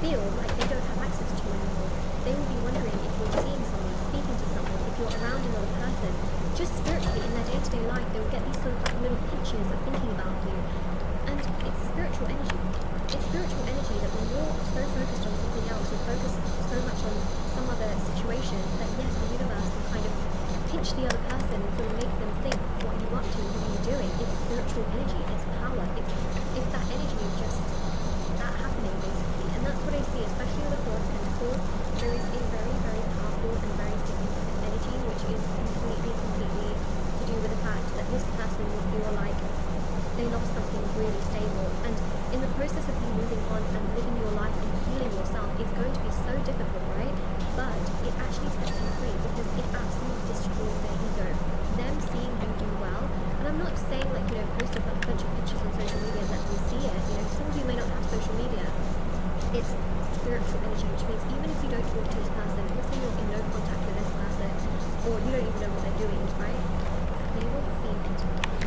feel like they don't have access to you anymore. They will be wondering if you're seeing someone, speaking to someone, if you're around another person. Just spiritually, in their day-to-day life, they will get these sort of little pictures of thinking about you. And it's spiritual energy. It's spiritual energy that when you're so focused on something else, you're focused so much on some other situation that yes, the universe will kind of pinch the other person and sort of make them think, what are you up to, what are you doing? It's spiritual energy, it's power, it's that energy of just that happening basically. And that's what I see, especially with the Four of Pentacles. There is a very, very powerful and very significant energy which is completely to do with the fact that this person will feel like they lost something really stable. And in the process of you moving on and living your life and healing yourself, it's going to be so difficult, right? But it actually sets you free because it absolutely destroys their ego. Them seeing you do well, and I'm not saying post a bunch of pictures on social media and let them see it. Some of you may not have social media. It's spiritual energy, which means even if you don't talk to this person, let's say you're in no contact with this person, or you don't even know what they're doing, right? They will feel it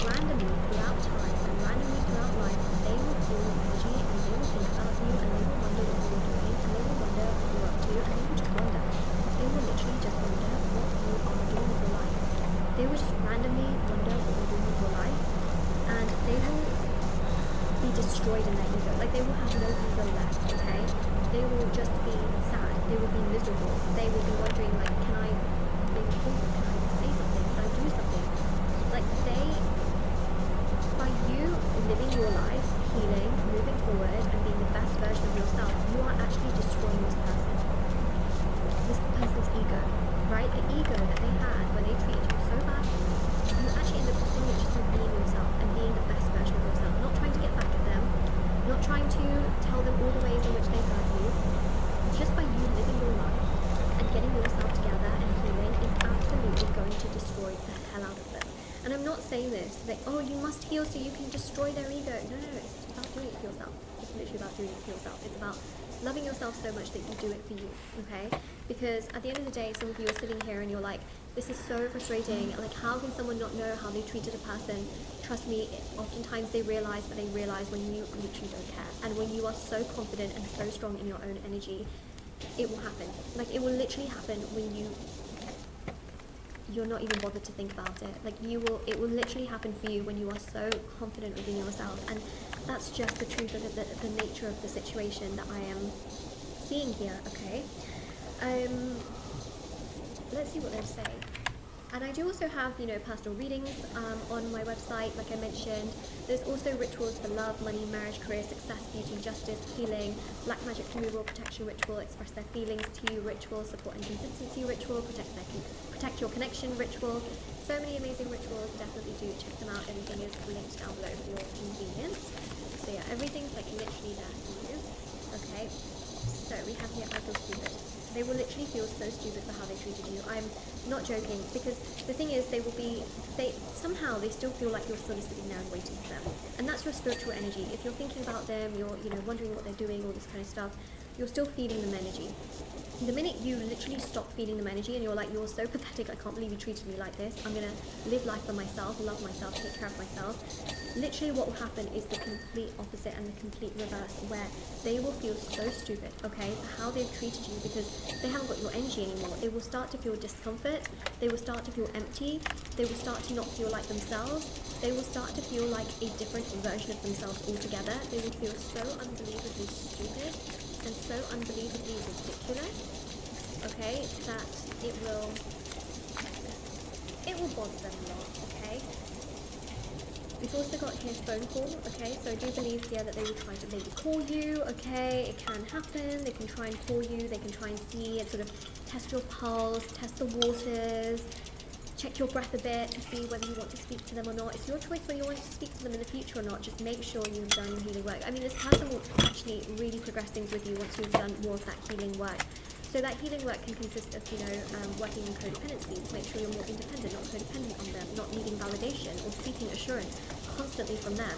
randomly throughout time and randomly throughout life. They will feel your energy and they will think about you and they will wonder what you're doing and they will wonder what you're up to and they will just will just be sad. They will be miserable. They will be wondering, like, can I maybe call them? Can I say something? Can I do something? Like, by you living your life, healing, moving forward, and being the best version of yourself, you are actually destroying this person's ego, right? The ego that they had when they treated you so badly, you actually end up destroying it just by being yourself and being the best version of yourself, not trying to get back at them, not trying to tell them all the ways in which they hurt you. Just by you living your life and getting yourself together and healing is absolutely going to destroy the hell out of them. And I'm not saying this, that, oh, you must heal so you can destroy their ego. No, it's about doing it for yourself. It's literally about doing it for yourself. It's about loving yourself so much that you do it for you, okay? Because at the end of the day, some of you are sitting here and you're like, this is so frustrating. Like, how can someone not know how they treated a person? Trust me, oftentimes they realize, but they realize when you literally don't care. And when you are so confident and so strong in your own energy, it will happen. Like, it will literally happen when you're not even bothered to think about it. Like, it will literally happen for you when you are so confident within yourself. And that's just the truth of the nature of the situation that I am seeing here, okay? Let's see what they say. And I do also have, personal readings on my website, like I mentioned. There's also rituals for love, money, marriage, career, success, beauty, justice, healing, black magic removal, protection ritual, express their feelings to you ritual, support and consistency ritual, protect your connection ritual. So many amazing rituals. Definitely do check them out. Everything is linked down below for your convenience. So yeah, everything's like literally there for you. Okay. So we have here, I feel stupid. They will literally feel so stupid for how they treated you. I'm not joking, because the thing is, somehow they still feel like you're still sitting there and waiting for them. And that's your spiritual energy. If you're thinking about them, you're wondering what they're doing, all this kind of stuff, you're still feeding them energy. The minute you literally stop feeding them energy and you're like, you're so pathetic, I can't believe you treated me like this, I'm going to live life for myself, love myself, take care of myself, literally what will happen is the complete opposite and the complete reverse, where they will feel so stupid, okay, for how they've treated you, because they haven't got your energy anymore. They will start to feel discomfort, they will start to feel empty, they will start to not feel like themselves, they will start to feel like a different version of themselves altogether. They will feel so unbelievably stupid and so unbelievably ridiculous, okay, that it will bother them a lot, okay. We've also got here phone call, okay, so I do believe here that they will try to maybe call you, okay, it can happen, they can try and call you, they can try and see and sort of test your pulse, test the waters, check your breath a bit to see whether you want to speak to them or not. It's your choice whether you want to speak to them in the future or not. Just make sure you've done your healing work. I mean, this person will actually really progress things with you once you've done more of that healing work. So that healing work can consist of, working on codependency to make sure you're more independent, not codependent on them, not needing validation or seeking assurance constantly from them.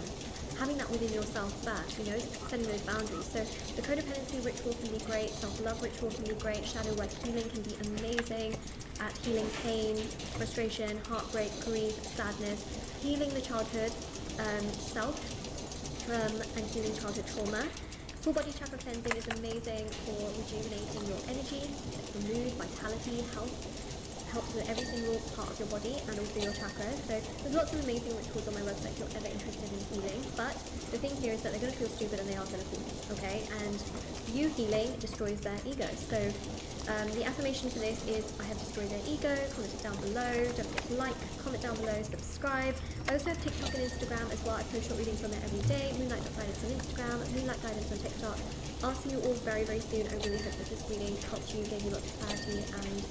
Having that within yourself first, setting those boundaries. So the codependency ritual can be great, self-love ritual can be great, shadow work healing can be amazing at healing pain, frustration, heartbreak, grief, sadness, healing the childhood self, and healing childhood trauma. Full body chakra cleansing is amazing for rejuvenating your energy, your mood, vitality, health. Helps with every single part of your body and also your chakras. So there's lots of amazing rituals on my website if you're ever interested in healing. But the thing here is that they're going to feel stupid and they are going to feel, okay? And you healing destroys their ego. So the affirmation for this is, I have destroyed their ego. Comment it down below. Don't forget to like, comment down below, subscribe. I also have TikTok and Instagram as well. I post short readings on there every day. Moonlight.guidance on Instagram, Moonlight Guidance on TikTok. I'll see you all very, very soon. I really hope that this reading helped you, gave you lots of clarity, and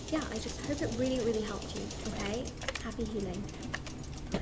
yeah, I just hope it really, really helped you, okay? Happy healing. Bye.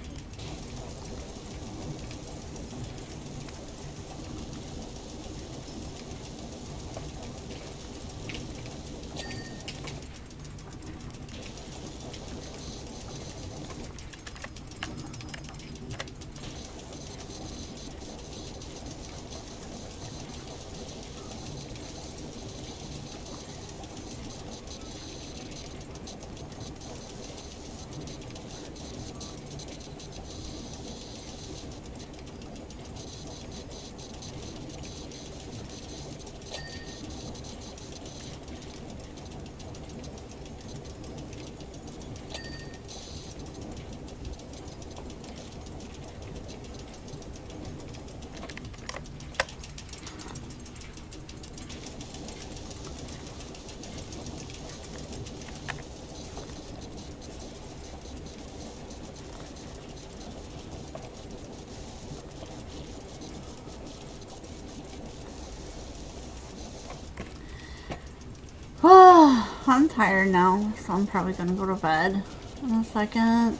I'm tired now, so I'm probably gonna go to bed in a second.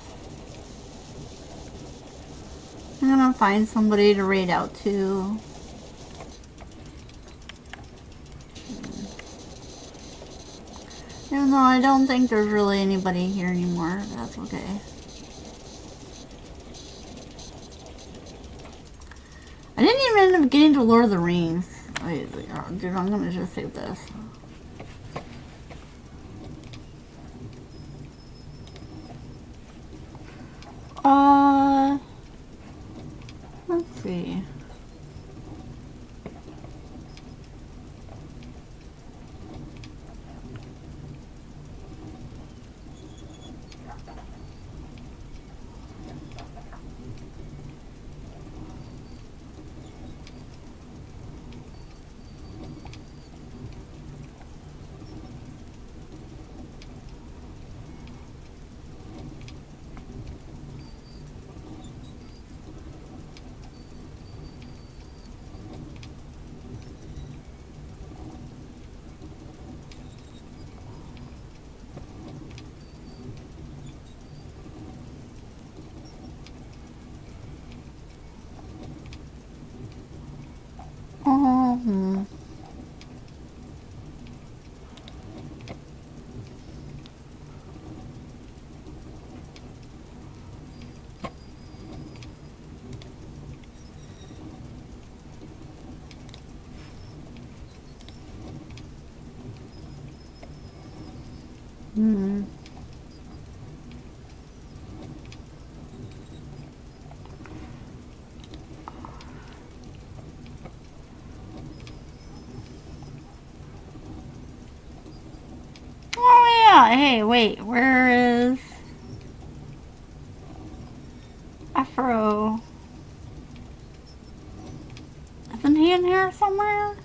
I'm gonna find somebody to raid out to. Even though I don't think there's really anybody here anymore, that's okay. I didn't even end up getting to Lord of the Rings. Wait, dude, I'm gonna just save this. Let's see. Oh yeah, hey, wait, where is Afro? Isn't he in here somewhere?